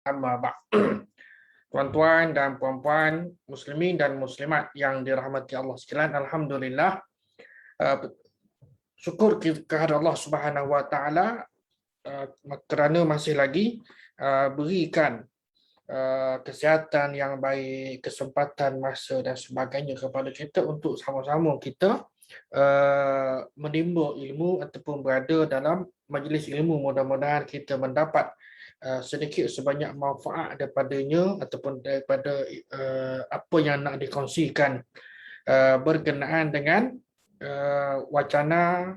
Amma ba'd. Tuan-tuan dan puan-puan, muslimin dan muslimat yang dirahmati Allah sekalian, alhamdulillah, syukur kepada Allah Subhanahu wa taala kerana masih lagi berikan kesihatan yang baik, kesempatan masa dan sebagainya kepada kita untuk sama-sama kita menimba ilmu ataupun berada dalam majlis ilmu. Mudah-mudahan kita mendapat sedikit sebanyak manfaat daripadanya ataupun daripada apa yang nak dikongsikan berkenaan dengan wacana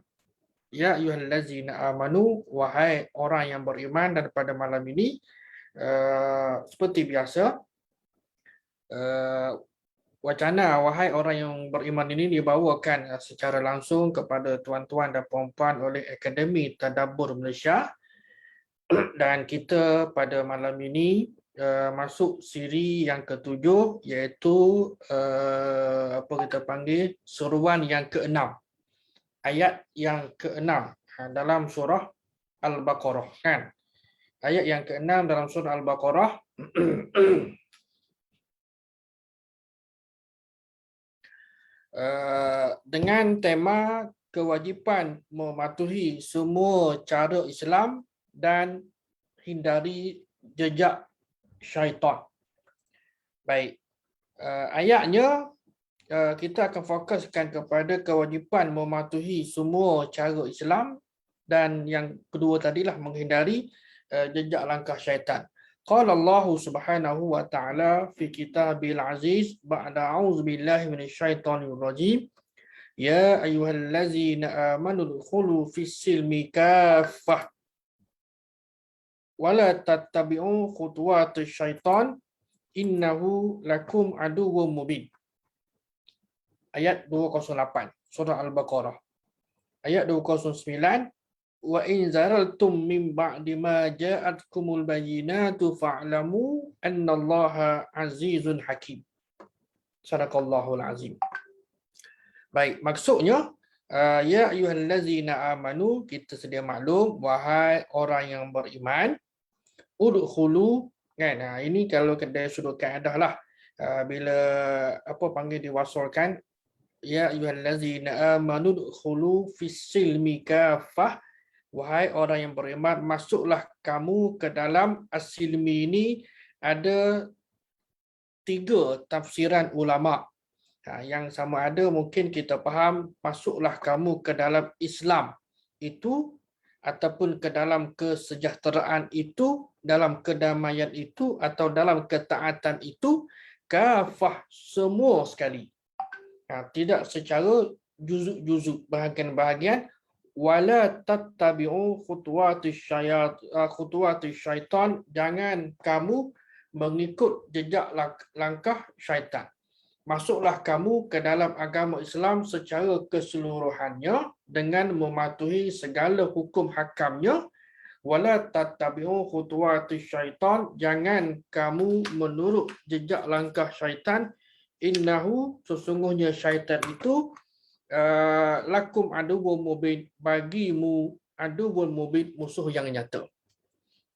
ya ayyuhallazina amanu, wahai orang yang beriman. Dan pada malam ini seperti biasa, wacana wahai orang yang beriman ini dibawakan secara langsung kepada tuan-tuan dan puan-puan oleh Akademi Tadabbur Malaysia. Dan kita pada malam ini masuk siri yang ketujuh, iaitu apa kita panggil, seruan yang keenam, ayat yang keenam dalam surah Al-Baqarah, kan? Ayat yang keenam dalam surah Al-Baqarah dengan tema kewajipan mematuhi semua cara Islam dan hindari jejak syaitan. Baik, ayatnya kita akan fokuskan kepada kewajipan mematuhi semua cara Islam, dan yang kedua tadilah menghindari jejak langkah syaitan. Qala Allah Subhanahu wa taala fi kitabil aziz ba'da a'udzubillahi minasyaitonir rajim. Ya ayyuhallazina amanu dkhulu fis-silmi kaffah wala tattabi'u khutuwatis syaitan innahu lakum aduwwum mubin. Ayat 208 surah Al-Baqarah. Ayat 209, wa in zaraltum min ba'di ma ja'atkumul bayyinatu fa'lamu annallaha azizun hakim. Sadaqallahul azim. Baik, maksudnya ya ayyuhallazina amanu, kita sedia maklum, wahai orang yang beriman, udkhulu, kan? Ini kalau dari sudut kaedah lah, bila apa panggil diwasalkan, ya ayyuhallazina amanu udkhulu fis-silmi kaffah, wahai orang yang beriman, masuklah kamu ke dalam as-silmi. Ini ada 3 tafsiran ulama. Yang sama ada mungkin kita faham masuklah kamu ke dalam Islam itu, ataupun ke dalam kesejahteraan itu, dalam kedamaian itu, atau dalam ketaatan itu, kafah, semua sekali. Tidak secara juzuk-juzuk, bahagian-bahagian. Wala tattabi'u khutuwatis syaitan, jangan kamu mengikut jejak langkah syaitan. Masuklah kamu ke dalam agama Islam secara keseluruhannya dengan mematuhi segala hukum hakamnya. Wala tattabi'u khutuwatis syaitan, jangan kamu menurut jejak langkah syaitan. Innahu, sesungguhnya syaitan itu, lakum aduwwum mubin, bagimu aduwwum mubin, musuh yang nyata.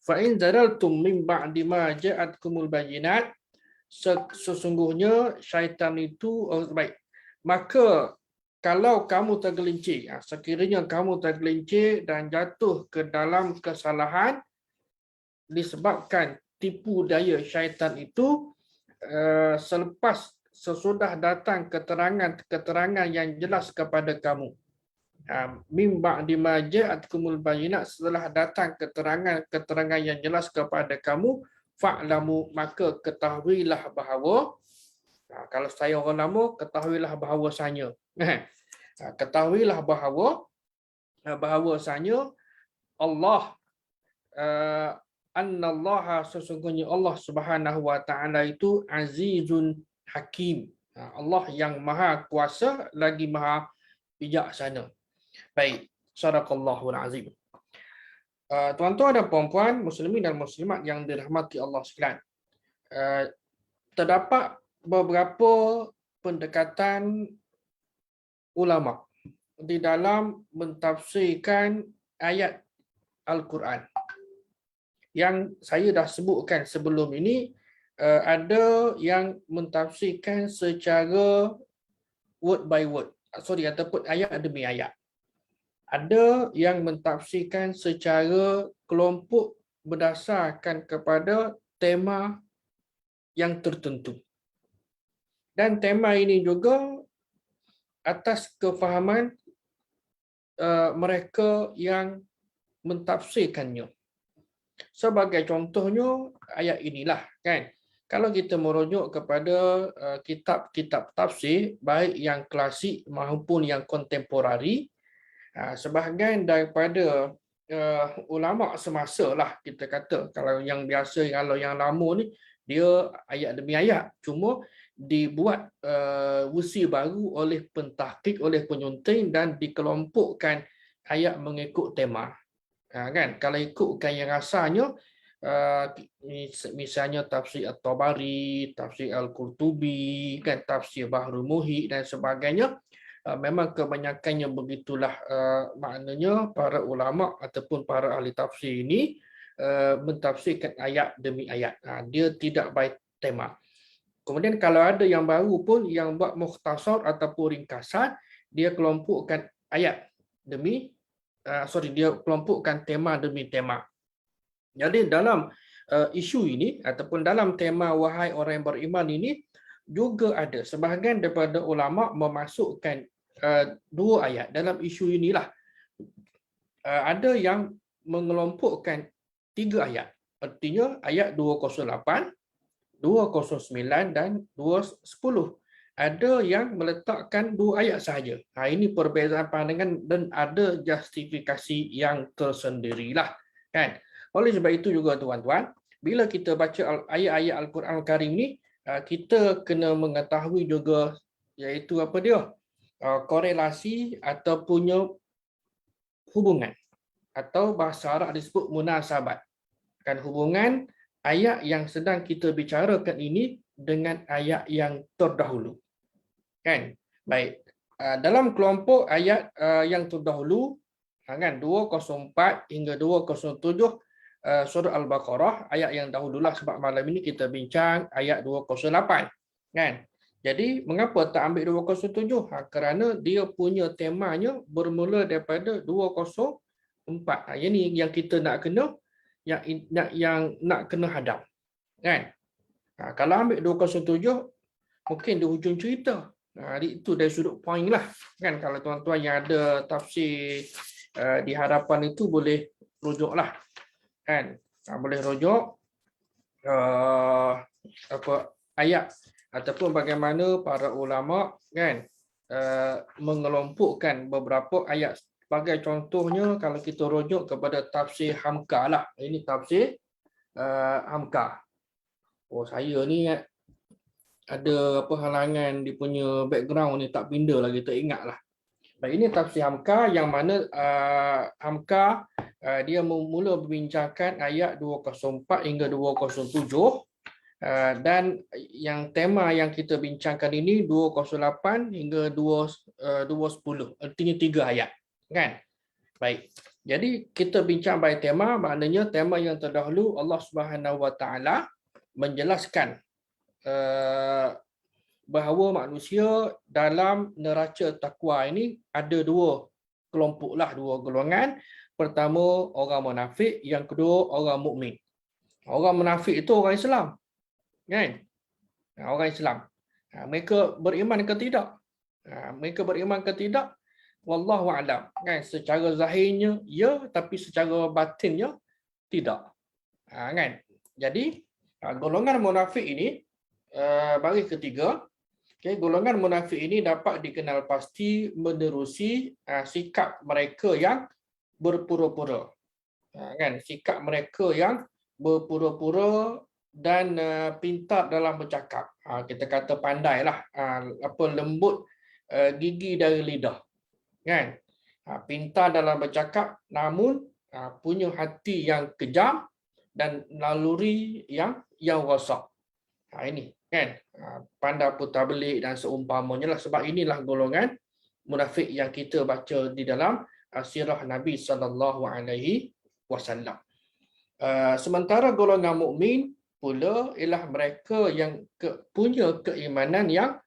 Fa in zaraltum min ba'di ma ja'atkumul bayyinat, sesungguhnya syaitan itu baik. Maka kalau kamu tergelincir, sekiranya kamu tergelincir dan jatuh ke dalam kesalahan disebabkan tipu daya syaitan itu, sesudah datang keterangan yang jelas kepada kamu. Mim ba'di ma ja'atkumul bayyinat, setelah datang keterangan yang jelas kepada kamu, fa'lamu, maka ketahuilah bahawa, kalau saya orang lama, ketahuilah bahawasanya. Ketahuilah bahawasanya Allah, annallaha, sesungguhnya Allah Subhanahu wa taala itu azizun hakim. Allah yang maha kuasa lagi maha bijaksana. Baik, sadaqallahul azim. Tuan-tuan dan puan-puan, muslimin dan muslimat yang dirahmati Allah sekalian, terdapat beberapa pendekatan ulama di dalam mentafsirkan ayat Al-Quran. yang saya dah sebutkan sebelum ini, ada yang mentafsirkan secara word by word, ataupun ayat demi ayat. Ada yang mentafsirkan secara kelompok berdasarkan kepada tema yang tertentu. Dan tema ini juga atas kefahaman mereka yang mentafsirkannya. Sebagai contohnya ayat inilah, kan. Kalau kita merujuk kepada kitab-kitab tafsir baik yang klasik maupun yang kontemporari, sebahagian daripada ulama semasa lah kita kata, kalau yang biasa, kalau yang lama ni dia ayat demi ayat, cuma dibuat versi baru oleh pentahqiq, oleh penyunting dan dikelompokkan ayat mengikut tema. Kan, kalau ikutkan yang rasanya, misalnya tafsir At-Tabari, tafsir Al-Qurtubi, kan, tafsir Bahrul Muhit dan sebagainya, memang kebanyakannya begitulah. Maknanya para ulama ataupun para ahli tafsir ini mentafsirkan ayat demi ayat. Dia tidak by tema. Kemudian kalau ada yang baru pun yang buat mukhtasar ataupun ringkasan, dia kelompokkan ayat demi dia kelompokkan tema demi tema. Jadi dalam isu ini ataupun dalam tema wahai orang yang beriman ini juga ada sebahagian daripada ulama memasukkan dua ayat dalam isu inilah. Ada yang mengelompokkan 3 ayat. Artinya ayat 208, 209 dan 210. Ada yang meletakkan 2 ayat sahaja. Ini perbezaan pandangan dan ada justifikasi yang tersendirilah, kan. Oleh sebab itu juga tuan-tuan, bila kita baca ayat-ayat Al-Quran Al-Karim ni, kita kena mengetahui juga iaitu apa dia? Korelasi ataupun hubungan, atau bahasa Arab disebut munasabat. Kan, hubungan ayat yang sedang kita bicarakan ini dengan ayat yang terdahulu. Kan? Baik. Dalam kelompok ayat yang terdahulu, kan, 204 hingga 207 surah Al-Baqarah, ayat yang dahululah, sebab malam ini kita bincang ayat 208. Kan? Jadi mengapa tak ambil 207? Kerana dia punya temanya bermula daripada 204. Ini yang kita nak kena nak kena hadap. Kan? Kalau ambil 207 mungkin di hujung cerita. Itu dari sudut poin lah. Kan, kalau tuan-tuan yang ada tafsir di hadapan itu boleh rujuklah. Kan? Boleh rujuk ayat ataupun bagaimana para ulama, kan, mengelompokkan beberapa ayat. Sebagai contohnya, kalau kita rujuk kepada tafsir Hamka lah. Ini tafsir Hamka. Saya ni ada halangan di punya background ni, tak pindah lagi, tak ingat lah. Baik, ini tafsir Hamka yang mana Hamka dia mula membincangkan ayat 204 hingga 207, dan yang tema yang kita bincangkan ini 208 hingga 210, artinya 3 ayat, kan. Baik. Jadi kita bincang by tema, maknanya tema yang terdahulu Allah Subhanahu Wa Taala menjelaskan bahawa manusia dalam neraca takwa ini ada 2 kelompok lah, 2 golongan. Pertama orang munafik, yang kedua orang mukmin. Orang munafik itu orang Islam, kan? Orang Islam. Mereka beriman ke tidak? Mereka beriman ke tidak? Wallahu a'lam. Kan, secara zahirnya ya, tapi secara batinnya tidak. Kan? Jadi golongan munafik ini baris ketiga. Golongan munafik ini dapat dikenal pasti menerusi sikap mereka yang berpura-pura. Kan, sikap mereka yang berpura-pura dan pintar dalam bercakap. Kita kata pandailah, lembut gigi dari lidah. Kan? Pintar dalam bercakap namun punya hati yang kejam dan naluri yang rosak. Ini, kan, pandai putar belik dan seumpamanya lah. Sebab inilah golongan munafik yang kita baca di dalam sirah Nabi sallallahu alaihi wasallam. Sementara golongan mukmin pula ialah mereka yang punya keimanan yang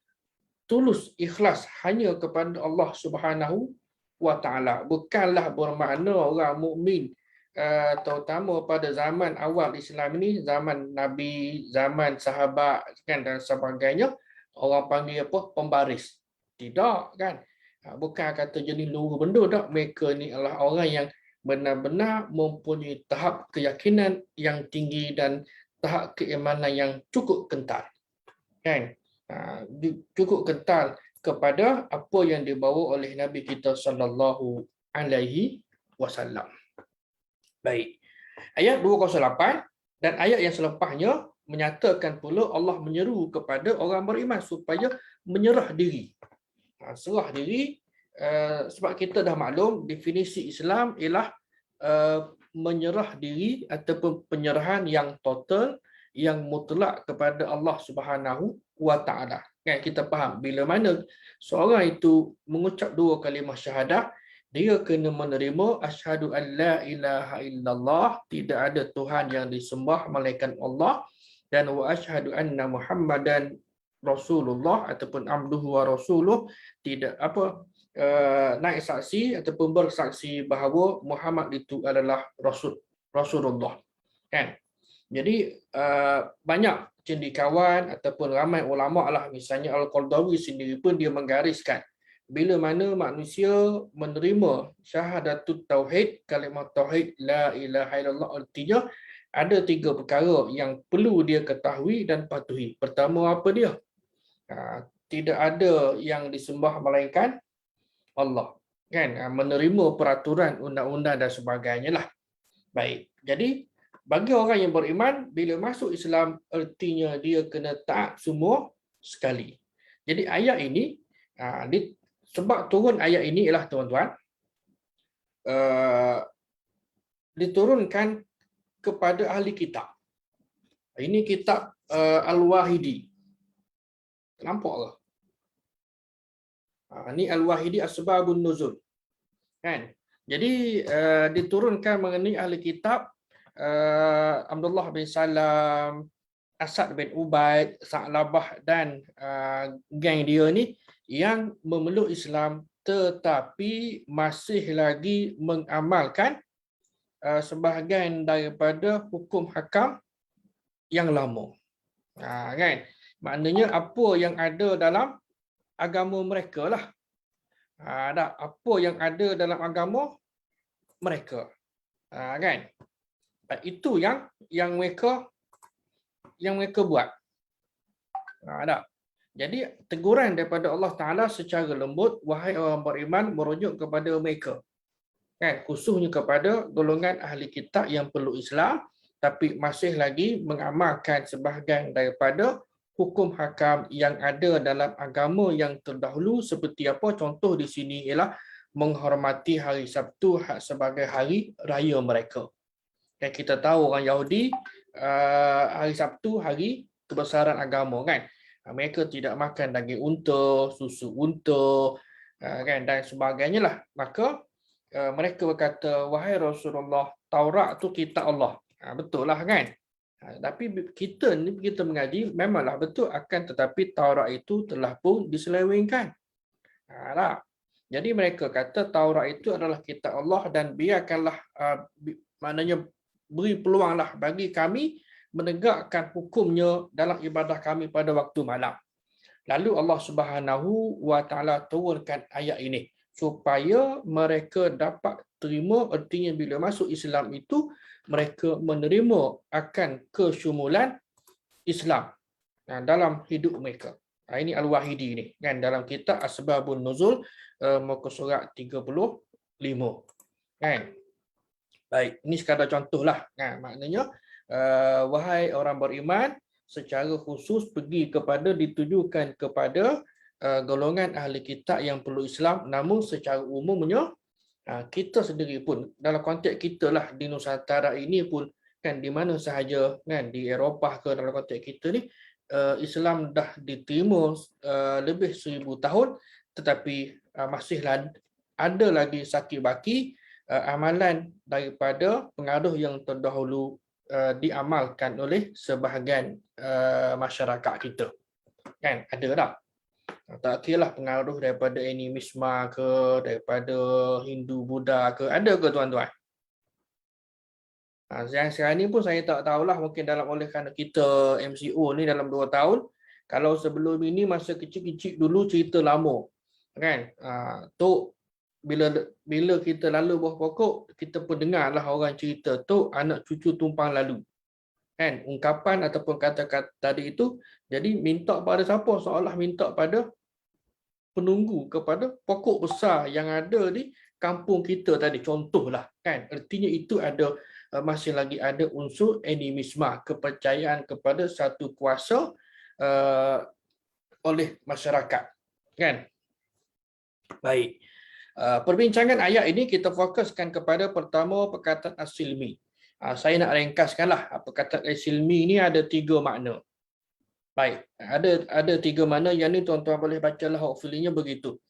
tulus, ikhlas hanya kepada Allah Subhanahu wa taala. Bukanlah bermakna orang mukmin terutama pada zaman awal Islam ini, zaman Nabi, zaman sahabat kan dan sebagainya, orang panggil apa? Pembaris. Tidak kan? Bukan kata jenis luruh benda tak. Mereka ni adalah orang yang benar-benar mempunyai tahap keyakinan yang tinggi dan tahap keimanan yang cukup kental. Kan? Cukup kental kepada apa yang dibawa oleh Nabi kita sallallahu alaihi wasallam. Baik. Ayat 208 dan ayat yang selepasnya menyatakan pula Allah menyeru kepada orang beriman supaya menyerah diri. Serah diri sebab kita dah maklum definisi Islam ialah menyerah diri ataupun penyerahan yang total, yang mutlak kepada Allah Subhanahu wa taala. Kan kita faham bila mana seorang itu mengucap dua kalimah syahadah, dia kena menerima asyhadu an la ilaha illallah, tidak ada tuhan yang disembah melainkan Allah, dan wa asyhadu anna Muhammadan Rasulullah ataupun abduhu wa rasuluh, tidak naik saksi ataupun bersaksi bahawa Muhammad itu adalah Rasulullah. Kan? Jadi banyak cendekiawan ataupun ramai ulama lah, misalnya Al-Qardawi sendiri pun dia menggariskan bila mana manusia menerima syahadatut tauhid, kalimah tauhid la ilaha illallah, artinya ada tiga perkara yang perlu dia ketahui dan patuhi. Pertama apa dia? Tidak ada yang disembah melainkan Allah. Kan? Menerima peraturan undang-undang dan sebagainya lah. Baik. Jadi bagi orang yang beriman, bila masuk Islam, artinya dia kena taat semua sekali. Jadi ayat ini, sebab turun ayat ini ialah tuan-tuan, diturunkan kepada ahli kitab. Ini kitab Al-Wahidi. Nampak ke? Ini Al-Wahidi Asbabun Nuzul. Kan? Jadi diturunkan mengenai ahli kitab Abdullah bin Salam, Asad bin Ubaid, Sa'labah dan geng dia ni yang memeluk Islam tetapi masih lagi mengamalkan sebahagian daripada hukum hakam yang lama. Kan? Maknanya apa yang ada dalam agama mereka lah. Apa yang ada dalam agama mereka. Kan? Itu yang mereka buat. Jadi teguran daripada Allah Taala secara lembut, wahai orang beriman, merujuk kepada mereka. Kan? Khususnya kepada golongan ahli kitab yang perlu Islam tapi masih lagi mengamalkan sebahagian daripada hukum hakam yang ada dalam agama yang terdahulu. Seperti apa? Contoh di sini ialah menghormati hari Sabtu sebagai hari raya mereka. Dan kita tahu orang Yahudi hari Sabtu hari kebesaran agama kan. Mereka tidak makan daging unta, susu unta kan dan sebagainya lah. Maka mereka berkata, wahai Rasulullah, Taurat tu kitab Allah. Betul lah kan. Tapi kita mengaji memanglah betul, akan tetapi Taurat itu telah pun diselewengkan. Jadi mereka kata Taurat itu adalah kitab Allah dan biarkanlah maknanya beri peluanglah bagi kami menegakkan hukumnya dalam ibadah kami pada waktu malam. Lalu Allah Subhanahu wa taala turunkan ayat ini supaya mereka dapat terima, artinya bila masuk Islam itu mereka menerima akan kesyumulan Islam dalam hidup mereka. Ini Al-Wahidi ni kan dalam kitab Asbabun Nuzul muka surat 35 kan. Baik, ini sekadar contohlah kan, maknanya wahai orang beriman, secara khusus ditujukan kepada golongan ahli kitab yang perlu Islam, namun secara umumnya kita sendiri pun dalam konteks kita lah di Nusantara ini pun kan, di mana sahaja kan, di Eropah ke dalam konteks kita ni, Islam dah diterima lebih 1000 tahun tetapi masih ada lagi saki baki amalan daripada pengaruh yang terdahulu diamalkan oleh sebahagian masyarakat kita. Kan ada tak? Tak kira lah pengaruh daripada animisme ke, daripada Hindu, Buddha ke, ada ke tuan-tuan? Yang sekarang ni pun saya tak tahulah, mungkin dalam oleh kerana kita MCO ni dalam 2 tahun, kalau sebelum ini masa kecil-kecil dulu cerita lama. Kan? Tok bila kita lalu bawah pokok, kita pun dengarlah orang cerita tok anak cucu tumpang lalu. Kan? Ungkapan ataupun kata-kata tadi itu, jadi minta pada siapa? Seolah minta pada penunggu, kepada pokok besar yang ada di kampung kita tadi, contohlah. Kan? Artinya itu ada masih lagi ada unsur animisme, kepercayaan kepada satu kuasa oleh masyarakat. Kan? Baik. Perbincangan ayat ini kita fokuskan kepada pertama perkataan as-silmi. Saya nak ringkaskanlah. Perkataan as-silmi ini ada 3 makna. Baik, ada 3 makna yang ni tuan-tuan boleh bacalah, hopefully-nya begitu.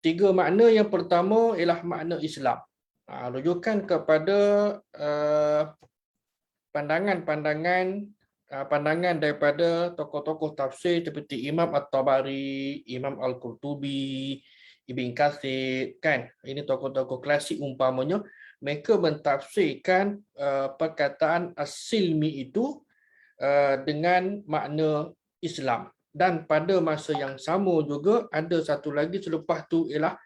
3 makna yang pertama ialah makna Islam. Rujukan kepada pandangan daripada tokoh-tokoh tafsir seperti Imam At-Tabari, Imam Al-Qurtubi, Ibn Katsir, kan? Ini tokoh-tokoh klasik umpamanya, mereka mentafsirkan perkataan as-silmi itu dengan makna Islam. Dan pada masa yang sama juga ada satu lagi selepas tu ialah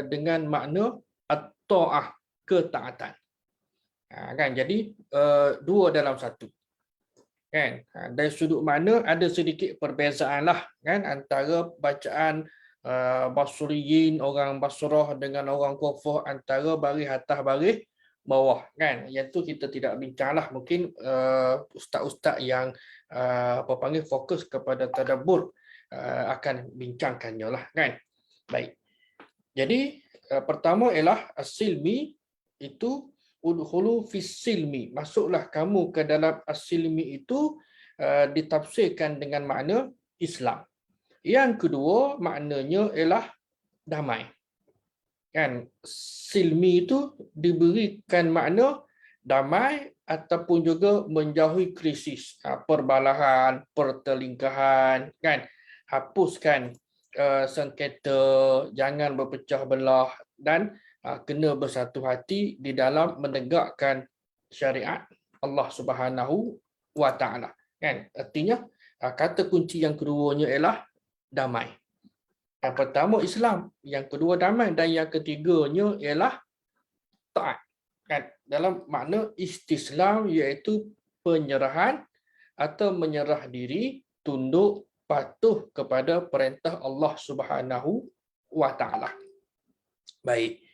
dengan makna at-ta'ah, ketaatan. Kan? Jadi 2 dalam 1. Kan? Dari sudut makna ada sedikit perbezaan lah, kan, antara bacaan Basriyin, orang Basrah dengan orang Kufah, antara baris atas baris bawah, kan. Yang tu kita tidak bincanglah, mungkin ustaz-ustaz yang fokus kepada tadabbur akan bincangkannya lah, kan. Baik. Jadi pertama ialah as-silmi, itu udkhulu fis silmi, masuklah kamu ke dalam as-silmi itu, ditafsirkan dengan makna Islam. Yang kedua maknanya ialah damai. Kan, silmi itu diberikan makna damai ataupun juga menjauhi krisis, perbalahan, pertelingkahan, kan, hapuskan sengketa, jangan berpecah belah, dan kena bersatu hati di dalam menegakkan syariat Allah Subhanahu wa taala. Kan, artinya kata kunci yang keduanya ialah damai. Yang pertama Islam, yang kedua damai, dan yang ketiganya ialah taat. Kan, dalam makna istislam, iaitu penyerahan atau menyerah diri, tunduk patuh kepada perintah Allah Subhanahu wa taala. Baik.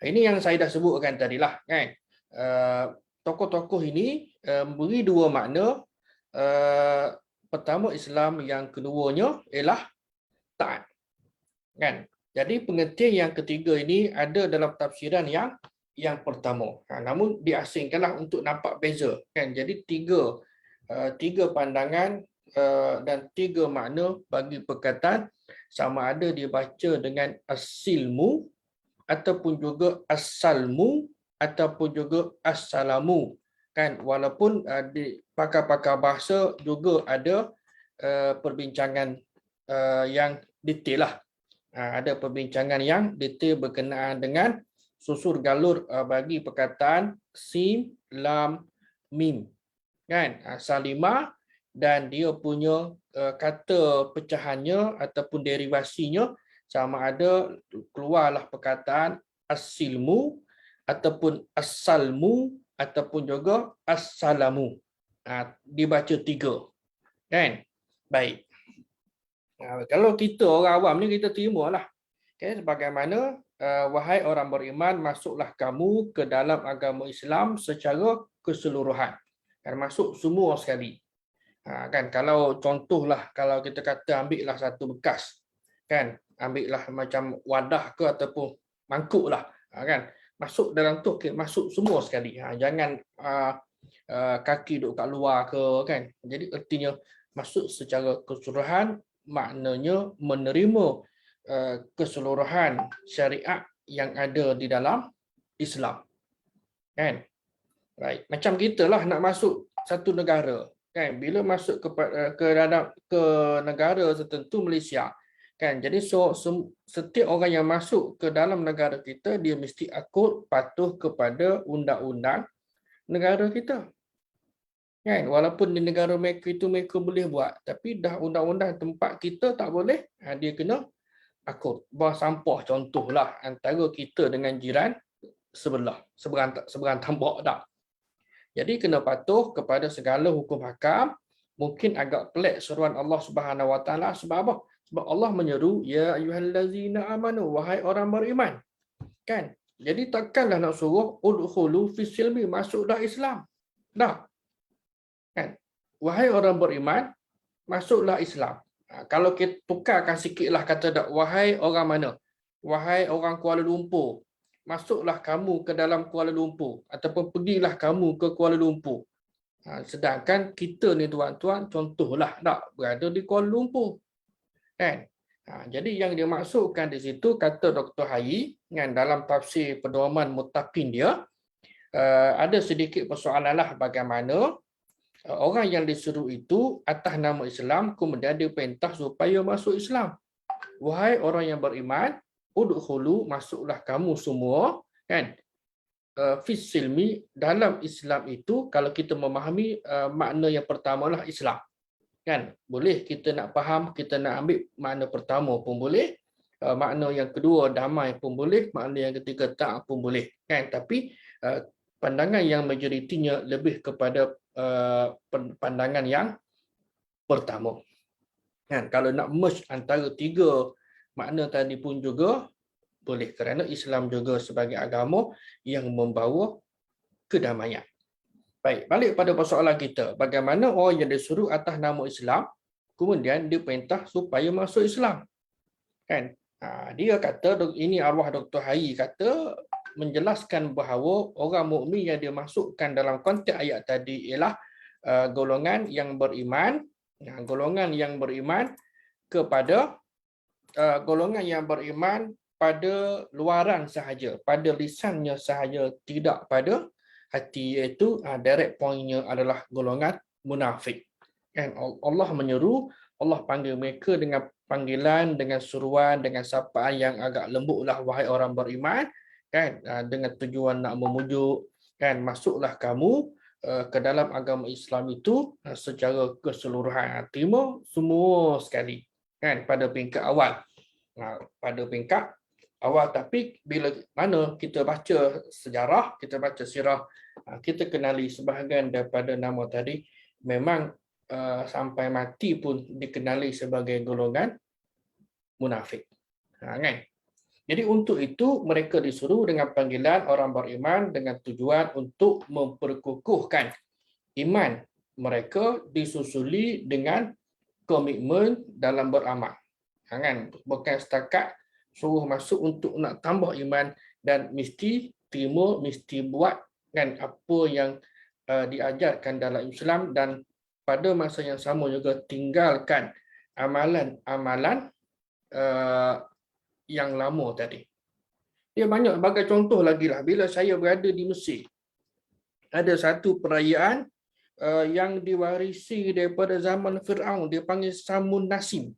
Ini yang saya dah sebutkan tadilah, kan. Tokoh-tokoh ini memberi 2 makna. Pertama Islam, yang keduanya ialah taat. Kan? Jadi pengertian yang ketiga ini ada dalam tafsiran yang pertama. Namun diasingkanlah untuk nampak beza, kan. Jadi tiga pandangan dan 3 makna bagi perkataan, sama ada dibaca dengan as-silmu ataupun juga as-salmu ataupun juga as-salamu, kan. Walaupun di pakar-pakar bahasa juga ada perbincangan yang detail lah. Ada perbincangan yang detail berkenaan dengan susur galur bagi perkataan sim, lam, mim, kan, salima, dan dia punya kata pecahannya ataupun derivasinya, sama ada keluarlah perkataan as-silmu ataupun as-salmu ataupun juga as-salamu. Dibaca 3, kan. Baik. Kalau kita orang awam ni, kita terimalah, okay, sebagaimana wahai orang beriman, masuklah kamu ke dalam agama Islam secara keseluruhan, kan, masuk semua sekali. Kan, kalau contohlah, kalau kita kata ambillah satu bekas, kan, ambillah macam wadah ke ataupun mangkuk lah, kan, masuk dalam tu, okay, masuk semua sekali. Jangan kaki duduk kat luar ke, kan. Jadi artinya masuk secara keseluruhan, maknanya menerima keseluruhan syariat yang ada di dalam Islam. kan. Right. Macam kita lah nak masuk satu negara, kan, bila masuk ke negara tertentu Malaysia, kan, jadi setiap orang yang masuk ke dalam negara kita dia mesti patuh kepada undang-undang negara kita, kan. Walaupun di negara mereka itu mereka boleh buat, tapi dah undang-undang tempat kita tak boleh, dia kena buang sampah contohlah antara kita dengan jiran seberang tambak dah. Jadi kena patuh kepada segala hukum hakam. Mungkin agak pelik seruan Allah Subhanahu Wa Taala sebab apa? Sebab Allah menyeru ya ayyuhallazina amanu, wahai orang beriman. Kan? Jadi takkanlah nak suruh udkhulu fis silmi, masuklah Islam. Dah. Kan? Wahai orang beriman, masuklah Islam. Kalau kita tukarkan sikitlah kata dak, wahai orang mana? Wahai orang Kuala Lumpur, masuklah kamu ke dalam Kuala Lumpur ataupun pergilah kamu ke Kuala Lumpur. Sedangkan kita ni tuan-tuan contohlah tak berada di Kuala Lumpur. Kan? Jadi yang dia maksudkan di situ kata Dr. Hayi kan, dalam tafsir pedoman muttaqin dia ada sedikit persoalan lah bagaimana orang yang disuruh itu atas nama Islam kemudian dia perintah supaya masuk Islam. Wahai orang yang beriman, udkhulu, masuklah kamu semua, kan, fis silmi, dalam Islam itu kalau kita memahami makna yang pertama lah Islam, kan, boleh kita nak faham, kita nak ambil makna pertama pun boleh, makna yang kedua damai pun boleh, makna yang ketiga tak pun boleh, kan, tapi pandangan yang majoritinya lebih kepada pandangan yang pertama, kan. Kalau nak merge antara tiga makna tadi pun juga boleh, kerana Islam juga sebagai agama yang membawa kedamaian. Baik, balik pada persoalan kita. Bagaimana orang yang disuruh atas nama Islam, kemudian diperintah supaya masuk Islam. Kan? Dia kata, ini arwah Dr. Hayi kata, menjelaskan bahawa orang mukmin yang dimasukkan dalam konteks ayat tadi ialah golongan yang beriman, kepada golongan yang beriman pada luaran sahaja, pada lisannya sahaja, tidak pada hati, iaitu direct pointnya adalah golongan munafik. Kan, Allah menyeru, Allah panggil mereka dengan panggilan, dengan suruhan, dengan sapaan yang agak lembutlah, wahai orang beriman, kan, dengan tujuan nak memujuk, kan, masuklah kamu ke dalam agama Islam itu secara keseluruhan, terima semua sekali, kan, pada peringkat awal. Tapi bila mana kita baca sejarah, kita baca sirah, kita kenali sebahagian daripada nama tadi memang sampai mati pun dikenali sebagai golongan munafik. Kan? Jadi untuk itu mereka disuruh dengan panggilan orang beriman dengan tujuan untuk memperkukuhkan iman mereka, disusuli dengan komitmen dalam beramal. Kan? Bukan setakat suruh masuk untuk nak tambah iman, dan mesti terima, mesti buat, kan, apa yang diajarkan dalam Islam, dan pada masa yang sama juga tinggalkan amalan-amalan yang lama tadi. Dia banyak sebagai contoh lagi lah. Bila saya berada di Mesir, ada satu perayaan yang diwarisi daripada zaman Fir'aun, dia panggil Samun Nasim.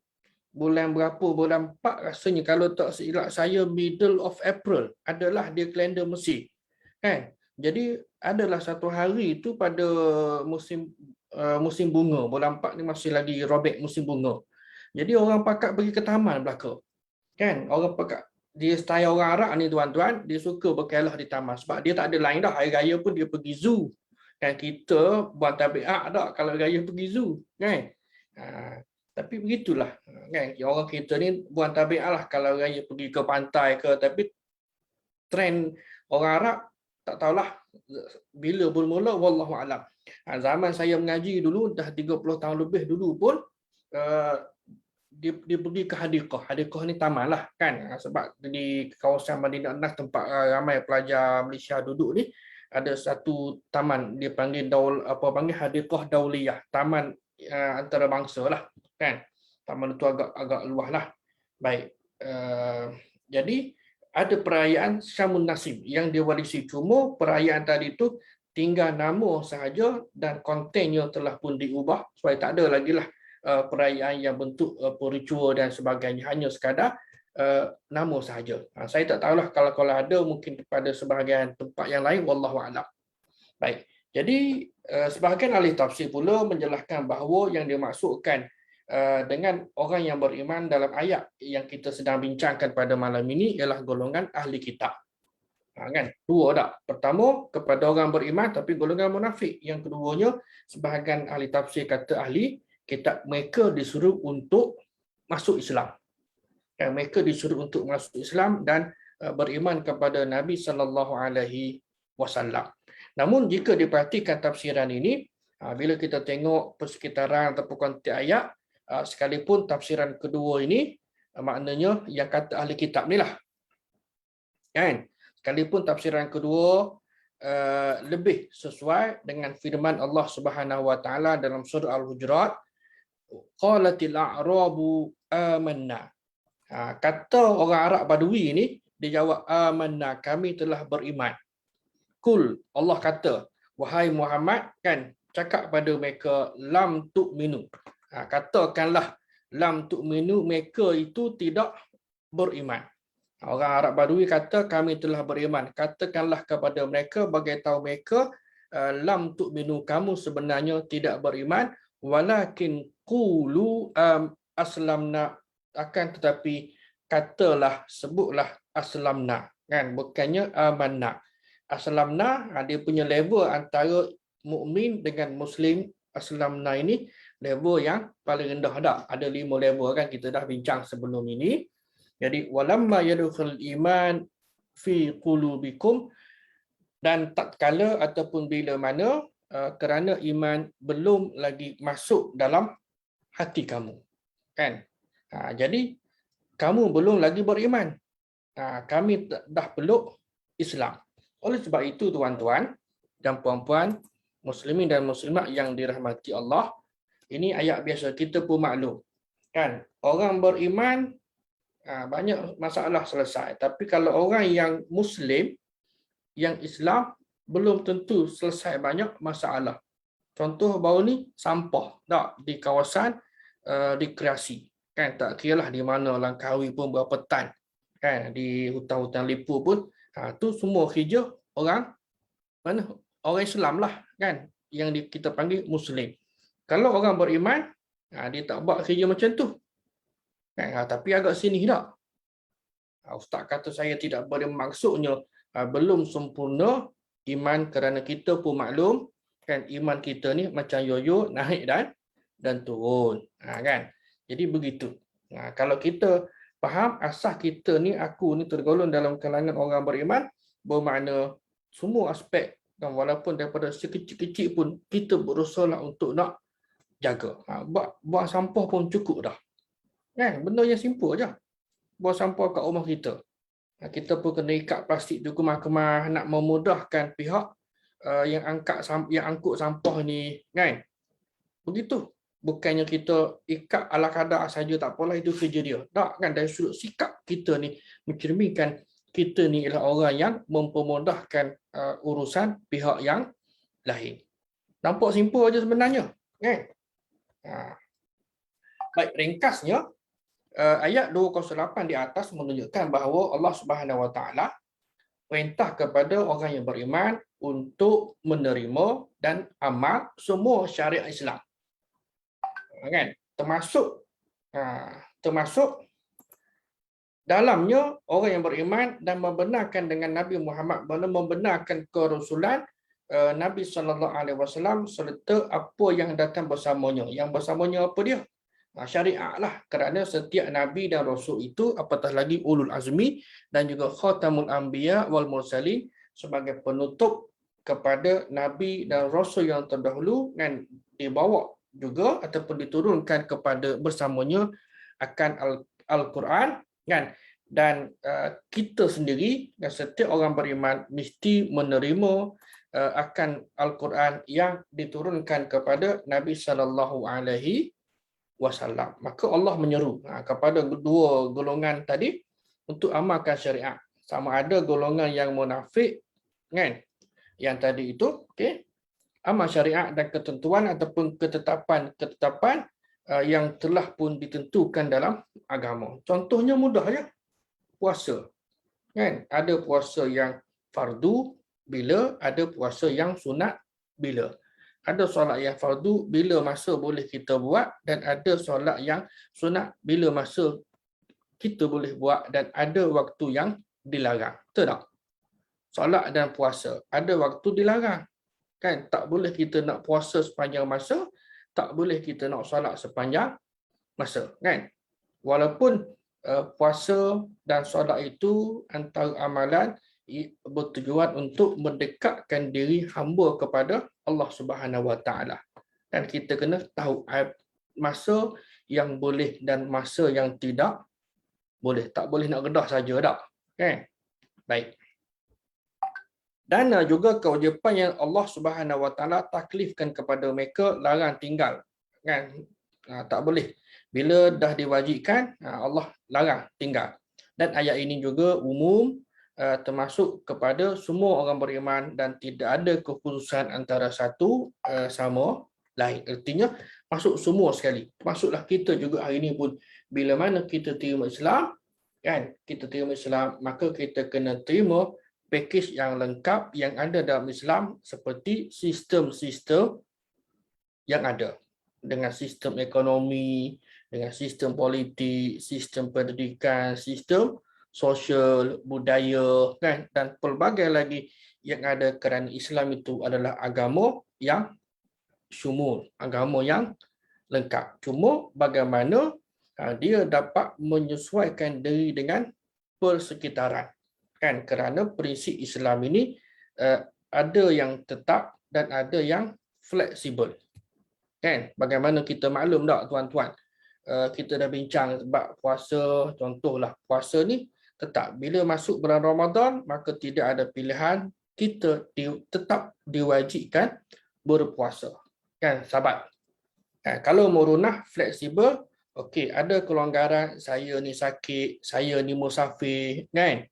Bulan berapa? Bulan 4 rasanya, kalau tak silap saya middle of April adalah dia kalender Mesir. Kan? Jadi adalah satu hari itu pada musim bunga. Bulan 4 ni masih lagi robek musim bunga. Jadi orang pakat pergi ke taman belaka. Kan? Orang pakat, dia style orang Arab ni tuan-tuan, dia suka berkelah di taman sebab dia tak ada lain dah. Hari raya pun dia pergi zoo. Kan, kita buat tabiat tak kalau raya pergi zoo, kan? Tapi begitulah, kan, orang kita ni buat tabiat lah kalau raya pergi ke pantai ke, tapi trend orang Arab tak tahulah bila bermula, wallahu alam. Zaman saya mengaji dulu dah 30 tahun lebih dulu pun dia pergi ke hadiqah. Hadiqah ni taman lah, kan, sebab di kawasan Madinah Nas tempat ramai pelajar Malaysia duduk ni ada satu taman dia panggil hadiqah dauliyah, taman antarabangsa lah, kan. Taman itu agak luas lah. Baik, jadi ada perayaan Syamun Nasib yang diwarisi, cuma perayaan tadi itu tinggal nama sahaja dan kontennya telah pun diubah supaya tak ada lagi lah perayaan yang bentuk ritual dan sebagainya, hanya sekadar nama sahaja. Saya tak tahulah kalau ada mungkin pada sebahagian tempat yang lain, wallahu a'lam. Baik. Jadi sebahagian ahli tafsir pula menjelaskan bahawa yang dimaksudkan dengan orang yang beriman dalam ayat yang kita sedang bincangkan pada malam ini ialah golongan ahli kitab. Kan? Dua tak? Pertama, kepada orang beriman tapi golongan munafik. Yang keduanya, sebahagian ahli tafsir kata ahli kitab, mereka disuruh untuk masuk Islam. Mereka disuruh untuk masuk Islam dan beriman kepada Nabi SAW. Namun jika diperhatikan tafsiran ini, bila kita tengok persekitaran ataupun konteks ayat, sekalipun tafsiran kedua ini, maknanya yang kata ahli kitab ni lah. Kan? Sekalipun tafsiran kedua lebih sesuai dengan firman Allah Subhanahu Wa Taala dalam surah Al-Hujurat, qalatil a'rabu amanna. Kata orang Arab Badui ini, dia jawab amanna, kami telah beriman. Kul, Allah kata, wahai Muhammad, kan, cakap pada mereka, lam tu'minu. Katakanlah, lam tu'minu, mereka itu tidak beriman. Orang Arab Badui kata, kami telah beriman. Katakanlah kepada mereka, bagi tahu mereka, lam tu'minu, kamu sebenarnya tidak beriman, walakin qulu aslamna, akan tetapi katalah, sebutlah aslamna, kan, bukannya amanna. Aslamna, dia punya level antara mukmin dengan muslim. Aslamna ini level yang paling rendah dah. Ada 5 level kan, kita dah bincang sebelum ini. Jadi walamma yadkhul iman fi qulubikum, dan tatkala ataupun bila mana kerana iman belum lagi masuk dalam hati kamu. Kan? Jadi kamu belum lagi beriman. Kami dah peluk Islam. Oleh sebab itu tuan-tuan dan puan-puan, muslimin dan muslimat yang dirahmati Allah, ini ayat biasa, kita pun maklum. Kan? Orang beriman banyak masalah selesai. Tapi kalau orang yang Muslim, yang Islam, belum tentu selesai banyak masalah. Contoh baru ni, sampah tak di kawasan rekreasi. Kan? Tak kira lah di mana, Langkawi pun berapa tan. Kan? Di hutan-hutan Lipur pun, tu semua kerja orang mana? Orang Islam lah. Kan? Yang kita panggil Muslim. Kalau orang beriman, dia tak buat kerja macam tu. Tapi agak sini tak. Ustaz kata saya tidak bermaksudnya belum sempurna iman, kerana kita pun maklum kan, iman kita ni macam yoyo, naik dan turun. Kan? Jadi begitu. Kalau kita faham asas kita ni, aku ni tergolong dalam kalangan orang beriman, bermakna semua aspek, kan, walaupun daripada sekecil-kecil pun kita berusaha untuk nak jaga. Buang sampah pun cukup dah. Kan? Benda yang simple je. Buang sampah kat rumah kita. Kita pun kena ikat plastik tu kemah-kemah, nak memudahkan pihak yang angkut sampah ni, kan? Begitu. Bukannya kita ikat ala kadar saja, tak apalah, itu kerja dia. Tak, kan, dari sudut sikap kita ni mencerminkan kita ni ialah orang yang mempermudahkan urusan pihak yang lain. Nampak simple aja sebenarnya, kan? Baik, ringkasnya, ayat 208 di atas menunjukkan bahawa Allah Subhanahu Wa Taala perintah kepada orang yang beriman untuk menerima dan amal semua syariat Islam. Kan? Termasuk dalamnya orang yang beriman dan membenarkan dengan Nabi Muhammad, membenarkan kerasulan Nabi SAW serta apa yang datang bersamanya. Yang bersamanya apa dia? Syariat lah, kerana setiap Nabi dan Rasul itu, apatah lagi ulul azmi dan juga khatamul anbiya wal mursalin, sebagai penutup kepada Nabi dan Rasul yang terdahulu, kan, dibawa juga ataupun diturunkan kepada bersamanya akan Al-Quran, kan, dan kita sendiri dan setiap orang beriman mesti menerima akan Al-Quran yang diturunkan kepada Nabi SAW. Maka Allah menyeru kepada dua golongan tadi untuk amalkan syariat. sama ada golongan yang munafik kan, yang tadi itu, okey, amal syariat dan ketentuan ataupun ketetapan yang telah pun ditentukan dalam agama. Contohnya mudah ya, puasa. Kan? Ada puasa yang fardu bila, ada puasa yang sunat bila. Ada solat yang fardu bila masa boleh kita buat, dan ada solat yang sunat bila masa kita boleh buat, dan ada waktu yang dilarang. Betul tak? Solat dan puasa ada waktu dilarang. Kan, tak boleh kita nak puasa sepanjang masa, tak boleh kita nak solat sepanjang masa, kan? Walaupun puasa dan solat itu antara amalan bertujuan untuk mendekatkan diri hamba kepada Allah Subhanahu Wa Taala. Dan kita kena tahu masa yang boleh dan masa yang tidak boleh. Tak boleh nak redah saja tak? Kan? Baik. Dan juga kewajipan yang Allah Subhanahu Wa Taala taklifkan kepada mereka, larang tinggal, kan? Tak boleh. Bila dah diwajibkan, Allah larang tinggal. Dan ayat ini juga umum, termasuk kepada semua orang beriman, dan tidak ada kekhususan antara satu sama lain. Artinya masuk semua sekali. Masuklah kita juga hari ini pun, bila mana kita terima Islam, kan? Kita terima Islam, maka kita kena terima pakej yang lengkap yang ada dalam Islam, seperti sistem-sistem yang ada, dengan sistem ekonomi, dengan sistem politik, sistem pendidikan, sistem sosial, budaya, kan, dan pelbagai lagi yang ada, kerana Islam itu adalah agama yang syumul, agama yang lengkap. Cuma bagaimana dia dapat menyesuaikan diri dengan persekitaran. Kan, kerana prinsip Islam ini ada yang tetap dan ada yang fleksibel. Kan, bagaimana kita maklum tak tuan-tuan, kita dah bincang sebab puasa, contohlah puasa ni tetap bila masuk bulan Ramadan, maka tidak ada pilihan, kita tetap diwajibkan berpuasa. Kan, sahabat. Kalau merunah fleksibel, okey, ada kelonggaran, saya ni sakit, saya ni musafir, kan?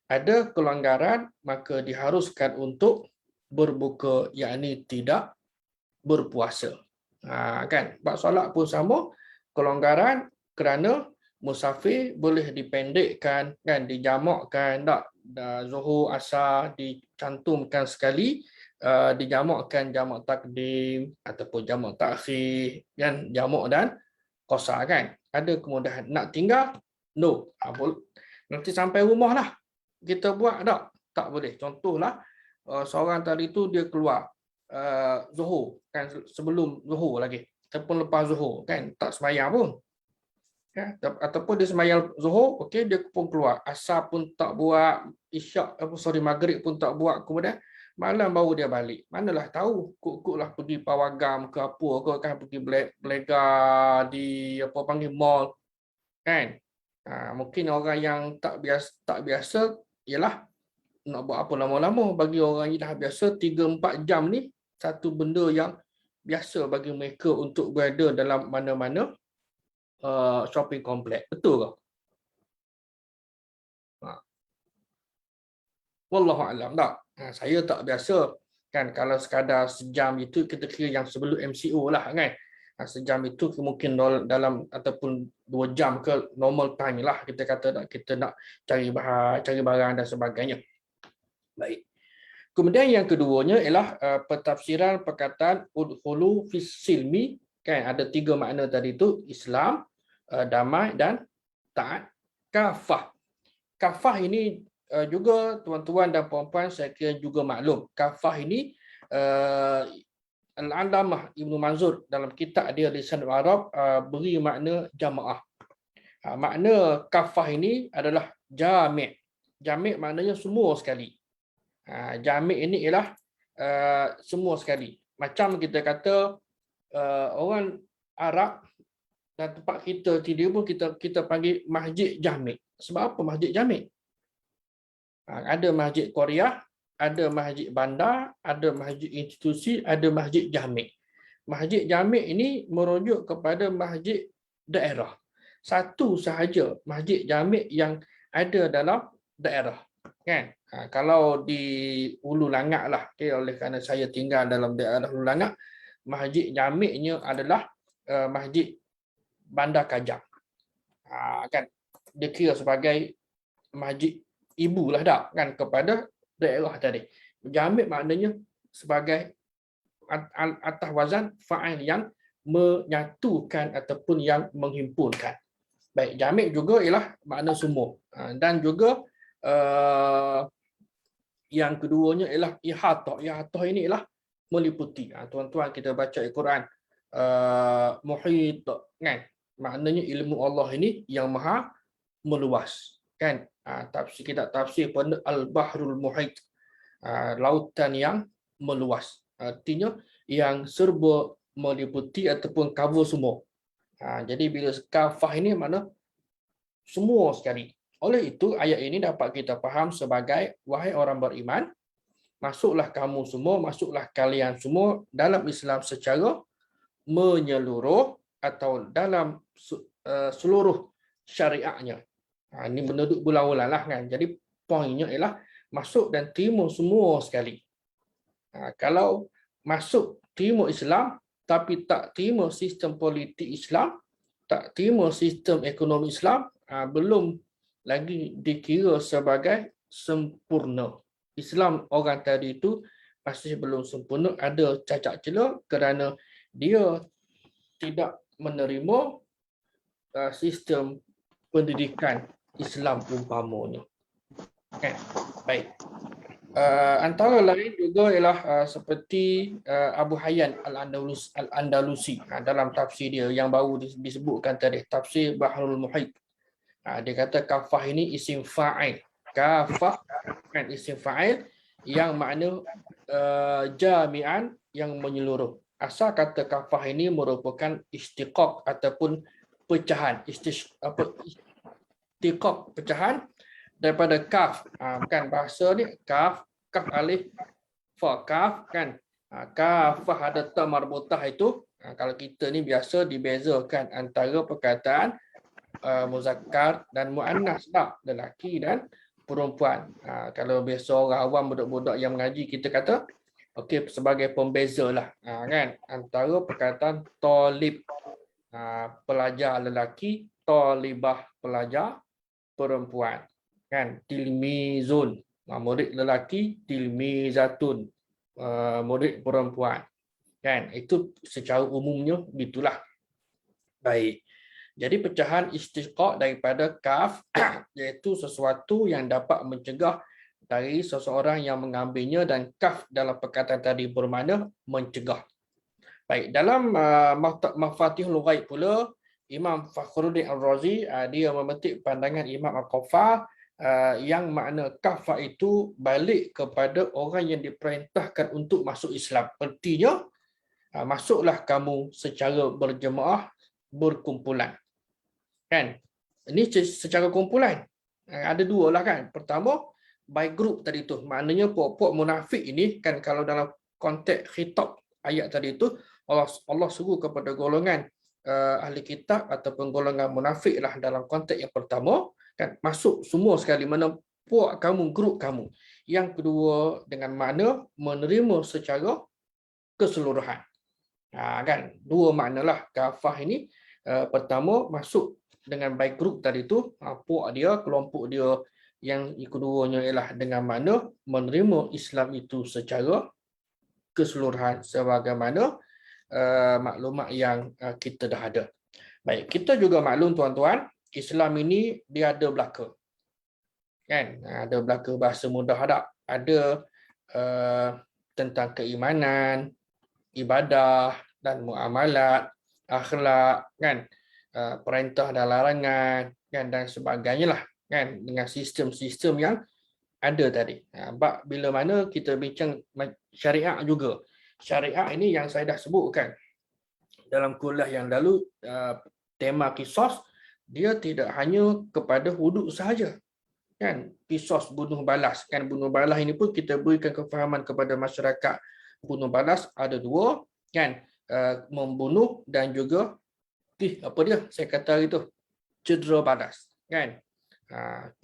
Ada kelonggaran, maka diharuskan untuk berbuka, yakni tidak berpuasa. Kan? Bab solat pun sama, kelonggaran kerana musafir boleh dipendekkan, kan, dijamakkan, tak? Zuhur, asar dicantumkan sekali, dijamakkan jamak takdim ataupun jamak takhir, kan, jamak dan qasar, kan. Ada kemudahan. Nak tinggal? No. Nanti sampai rumah lah kita buat, tak boleh. Contohlah, seorang tadi tu dia keluar Zuhur, kan, sebelum Zuhur lagi, ataupun lepas Zuhur, kan, tak sembahyang pun. Ya, ataupun dia sembahyang Zuhur, okey, dia pun keluar. Asar pun tak buat, Maghrib pun tak buat, kemudian malam baru dia balik. Manalah tahu, kok-koklah pergi pawagam ke apa ke, kan, pergi belega di apa panggil mall, kan. Mungkin orang yang tak biasa ialah nak buat apa lama-lama. Bagi orang yang dah biasa 3-4 jam ni satu benda yang biasa bagi mereka untuk berada dalam mana-mana shopping kompleks. Betul ke? Wallahu a'lam, tak? Saya tak biasa, kan. Kalau sekadar sejam itu kita kira yang sebelum MCO lah, kan. Sejam itu mungkin dalam ataupun 2 jam ke normal time lah, kita kata, tak, kita nak cari barang dan sebagainya. Baik. Kemudian yang keduanya ialah pentafsiran perkataan udkhulu fis silmi, kan, ada 3 makna tadi itu: Islam, damai dan taat. Kafah. Kafah ini juga tuan-tuan dan puan-puan saya kira juga maklum. Kafah ini Al-Allamah Ibnu Manzur dalam kitab dia Lisanul Arab beri makna jamaah. Makna kafah ini adalah jami'. Jami' maknanya semua sekali. Jami' ini ialah semua sekali. Macam kita kata orang Arab dan tempat kita tidur pun kita panggil masjid jami'. Sebab apa masjid jami'? Ada masjid Korea, ada masjid bandar, ada masjid institusi, ada masjid jami'. Masjid jami' ini merujuk kepada masjid daerah. Satu sahaja masjid jami' yang ada dalam daerah. kan. Kalau di Hulu Langak lah, okay, oleh kerana saya tinggal dalam daerah Hulu Langak, masjid jamiknya adalah masjid Bandar Kajang. Kan dia kira sebagai masjid ibu lah dah kan kepada daerah tadi. Jamik maknanya sebagai atas wazan fa'il yang menyatukan ataupun yang menghimpunkan. Baik, jamik juga ialah makna semua. Dan juga yang keduanya ialah ihatah. Ihatah ini ialah meliputi. Tuan-tuan kita baca Al-Quran muhit kan. Maknanya ilmu Allah ini yang maha meluas kan. Tafsir kita tafsir pada Al-Bahrul Muhit. Lautan yang meluas. Artinya yang serba meliputi ataupun cover semua. Jadi bila kafah ini mana semua sekali. Oleh itu ayat ini dapat kita faham sebagai wahai orang beriman, masuklah kamu semua, masuklah kalian semua dalam Islam secara menyeluruh atau dalam seluruh syariatnya. Ini menurut bulan-bulan lah kan. Jadi poinnya ialah masuk dan terima semua sekali. Kalau masuk terima Islam tapi tak terima sistem politik Islam, tak terima sistem ekonomi Islam, belum lagi dikira sebagai sempurna. Islam orang tadi itu masih belum sempurna, ada cacat celah kerana dia tidak menerima sistem pendidikan Islam umpamanya. Okay. Baik. Antara lain juga ialah seperti Abu Hayyan Al-Andalusi dalam tafsir dia yang baru disebutkan tadi, tafsir Bahrul Muhit. Dia kata kafah ini isim fa'il. Kafah kan isim fa'il yang makna jami'an yang menyeluruh. Asal kata kafah ini merupakan istiqaq ataupun pecahan. Istiqaq pecahan daripada kaf. Kan bahasa ni kaf alif fa kaf kan. Kafah ada ta marbutah itu. Kalau kita ni biasa dibezakan antara perkataan muzakkar dan muannas, tak, lelaki dan perempuan. Kalau biasa orang awam budak-budak yang mengaji kita kata okey sebagai pembeza lah kan antara perkataan talib pelajar lelaki, talibah pelajar perempuan. Kan tilmizun murid lelaki, tilmizatun murid perempuan. Kan itu secara umumnya gitulah. Baik. Jadi pecahan istiqaq daripada kaf iaitu sesuatu yang dapat mencegah dari seseorang yang mengambilnya, dan kaf dalam perkataan tadi bermakna mencegah. Baik, dalam Mafatihul Ghaib pula Imam Fakhruddin Ar-Razi dia memetik pandangan Imam Al-Qaffar yang makna kafah itu balik kepada orang yang diperintahkan untuk masuk Islam. Artinya masuklah kamu secara berjemaah, berkumpulan. Kan? Ini secara kumpulan. Ada dua lah kan. Pertama, by group tadi tu. Maknanya puak-puak munafik ini kan kalau dalam konteks khitab ayat tadi tu Allah suruh kepada golongan ahli kitab ataupun golongan munafik lah dalam konteks yang pertama kan masuk semua sekali, mana puak kamu, grup kamu. Yang kedua dengan makna menerima secara keseluruhan. Kan dua maknalah kafah ini. Pertama masuk dengan baik group tadi tu, puak dia, kelompok dia. Yang keduanya ialah dengan makna menerima Islam itu secara keseluruhan sebagaimana maklumat yang kita dah ada. Baik, kita juga maklum tuan-tuan, Islam ini dia ada belaka. Kan? Ada belaka bahasa mudah tak? Ada tentang keimanan, ibadah dan muamalat, akhlak, kan? Perintah dan larangan, kan, dan sebagainya lah, kan, dengan sistem-sistem yang ada tadi. Bila mana kita bincang syariat juga. Syariat ini yang saya dah sebutkan dalam kuliah yang lalu, tema qisas dia tidak hanya kepada hudud sahaja. Kan, qisas bunuh balas, kan, bunuh balas ini pun kita berikan kefahaman kepada masyarakat. Bunuh balas ada dua, kan, membunuh dan juga apa dia saya kata itu cedera balas, kan.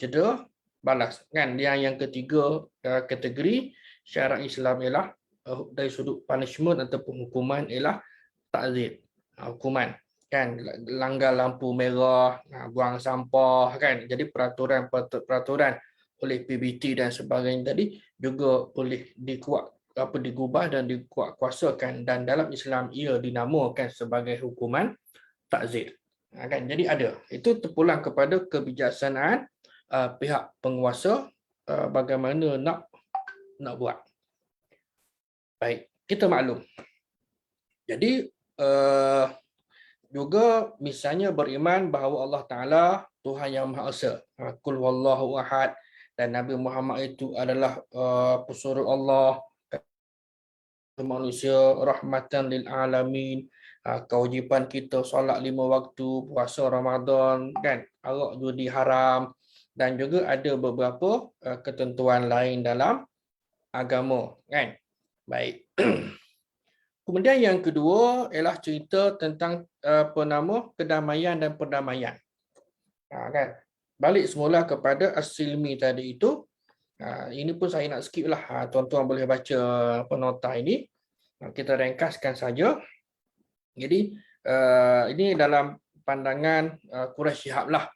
Cedera balas. Kan yang ketiga kategori syarat Islam ialah dari sudut punishment ataupun hukuman ialah takzir. Hukuman kan, langgar lampu merah, buang sampah kan. Jadi peraturan oleh PBT dan sebagainya tadi juga boleh digubah dan dikuatkuasakan, dan dalam Islam ia dinamakan sebagai hukuman takzir. Kan, jadi ada. Itu terpulang kepada kebijaksanaan pihak penguasa bagaimana nak buat. Baik, kita maklum. Jadi juga misalnya beriman bahawa Allah Ta'ala Tuhan yang Maha Esa. Qul wallahu ahad, dan Nabi Muhammad itu adalah pesuruh Allah ke manusia, rahmatan lil alamin. Kewajipan kita solat 5 waktu, puasa Ramadan, kan, arak judi haram, dan juga ada beberapa ketentuan lain dalam agama, kan. Baik. Kemudian yang kedua ialah cerita tentang kedamaian dan perdamaian. Kan? Balik semula kepada as-silmi tadi itu. Ini pun saya nak skip lah. Tuan-tuan boleh baca nota ini. Kita ringkaskan saja. Jadi ini dalam pandangan Quraisy Shihab lah.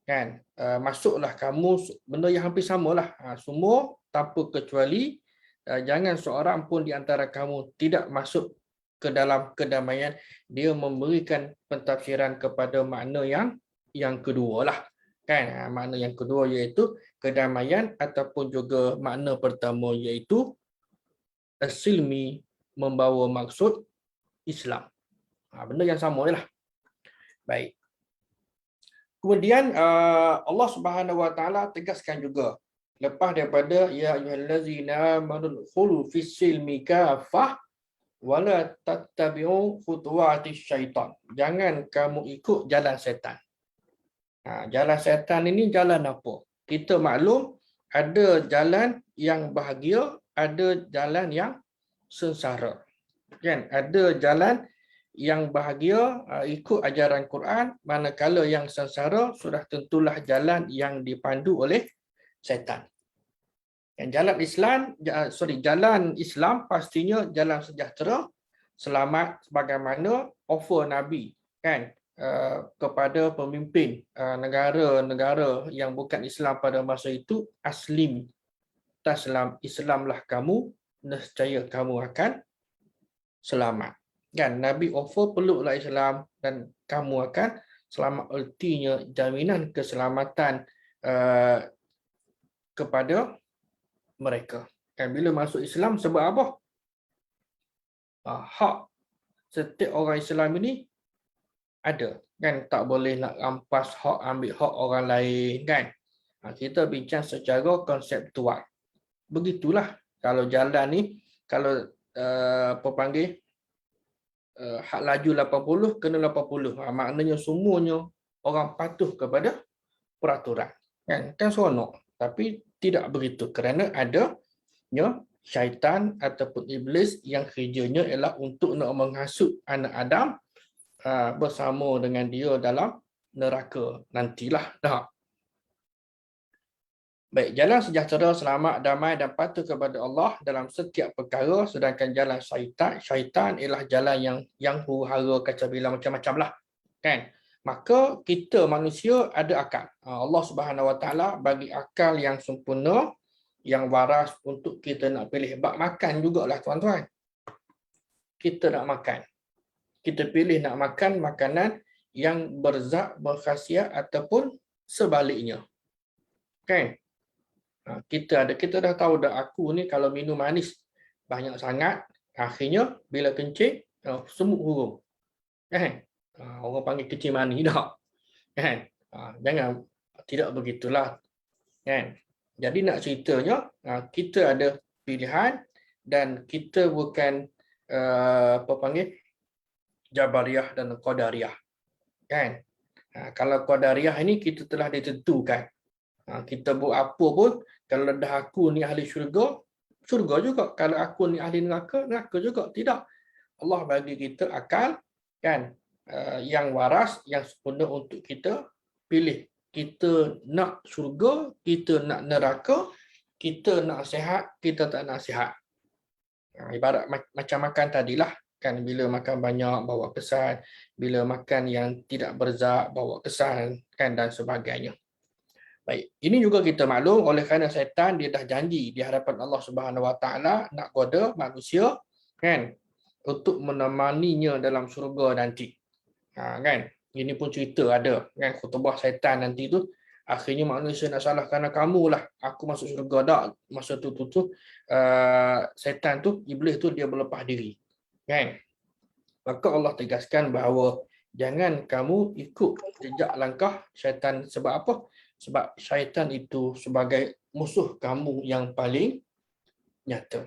Kan? Masuklah kamu, benda yang hampir samalah. Semua tanpa kecuali jangan seorang pun di antara kamu tidak masuk ke dalam kedamaian. Dia memberikan pentafsiran kepada makna yang kedua lah. Kan? Makna yang kedua iaitu kedamaian, ataupun juga makna pertama iaitu as-silmi, membawa maksud Islam. Benda yang sama lah. Baik. Kemudian Allah Subhanahu Wa Taala tegaskan juga lepas daripada ya ayyuhallazina amanu khulu fis-silmi kafah wala tattabi'u khutuwatis syaitan. Jangan kamu ikut jalan setan. Jalan setan ini jalan apa? Kita maklum ada jalan yang bahagia, ada jalan yang sengsara. Kan? Ada jalan yang bahagia ikut ajaran Quran, manakala yang sengsara sudah tentulah jalan yang dipandu oleh setan. Dan jalan Islam pastinya jalan sejahtera, selamat, sebagaimana offer Nabi kan kepada pemimpin negara-negara yang bukan Islam pada masa itu, aslim taslam, Islamlah kamu, nescaya kamu akan selamat. Kan Nabi offer peluklah Islam dan kamu akan selamat, artinya jaminan keselamatan kepada mereka. Kan bila masuk Islam sebab apa? Hak setiap orang Islam ini ada. Kan tak boleh nak rampas hak, ambil hak orang lain kan. Kita bincang secara konseptual. Begitulah kalau jalan ni, kalau hak laju 80 kena 80. Maknanya semuanya orang patuh kepada peraturan. Kan seronok. Tapi tidak begitu, kerana adanya syaitan ataupun iblis yang kerjanya ialah untuk nak menghasut anak Adam bersama dengan dia dalam neraka nantilah. Baik, jalan sejahtera, selamat, damai dan patuh kepada Allah dalam setiap perkara, sedangkan jalan syaitan ialah jalan yang huru-hara, kacau bilang macam-macam lah. Kan? Maka kita manusia ada akal. Allah Subhanahu Wa Taala bagi akal yang sempurna, yang waras untuk kita nak pilih. Bak makan jugalah tuan-tuan. Kita nak makan. Kita pilih nak makan makanan yang berzat, berkhasiat ataupun sebaliknya. Kan? Kita dah tahu dah, aku ni kalau minum manis banyak sangat, akhirnya bila kencing semut hurung. Kan? Orang panggil kecil manis dah. Kan? Jangan, tidak begitulah. Kan? Jadi nak ceritanya kita ada pilihan dan kita bukan Jabariyah dan Qadariyah. Kan? Kalau Qadariyah ini kita telah ditentukan. Kita buat apa pun, kalau dah aku ni ahli syurga, syurga juga. Kalau aku ni ahli neraka, neraka juga. Tidak. Allah bagi kita akal kan, yang waras, yang sempurna untuk kita pilih. kita nak syurga, kita nak neraka, kita nak sihat, kita tak nak sihat. Ibarat macam makan tadilah, kan, bila makan banyak bawa kesan, bila makan yang tidak berzak bawa kesan, kan, dan sebagainya. Baik, ini juga kita maklum oleh kerana syaitan dia dah janji di hadapan Allah Subhanahu Wa Taala nak goda manusia, kan, untuk menemaninya dalam syurga nanti. Kan, ini pun cerita ada, kan, khutbah syaitan nanti tu. Akhirnya manusia nak salah kerana kamu lah aku masuk syurga tak. Masa tu syaitan tu, iblis tu dia berlepas diri, kan. Maka Allah tegaskan bahawa jangan kamu ikut jejak langkah syaitan. Sebab apa? Sebab syaitan itu sebagai musuh kamu yang paling nyata.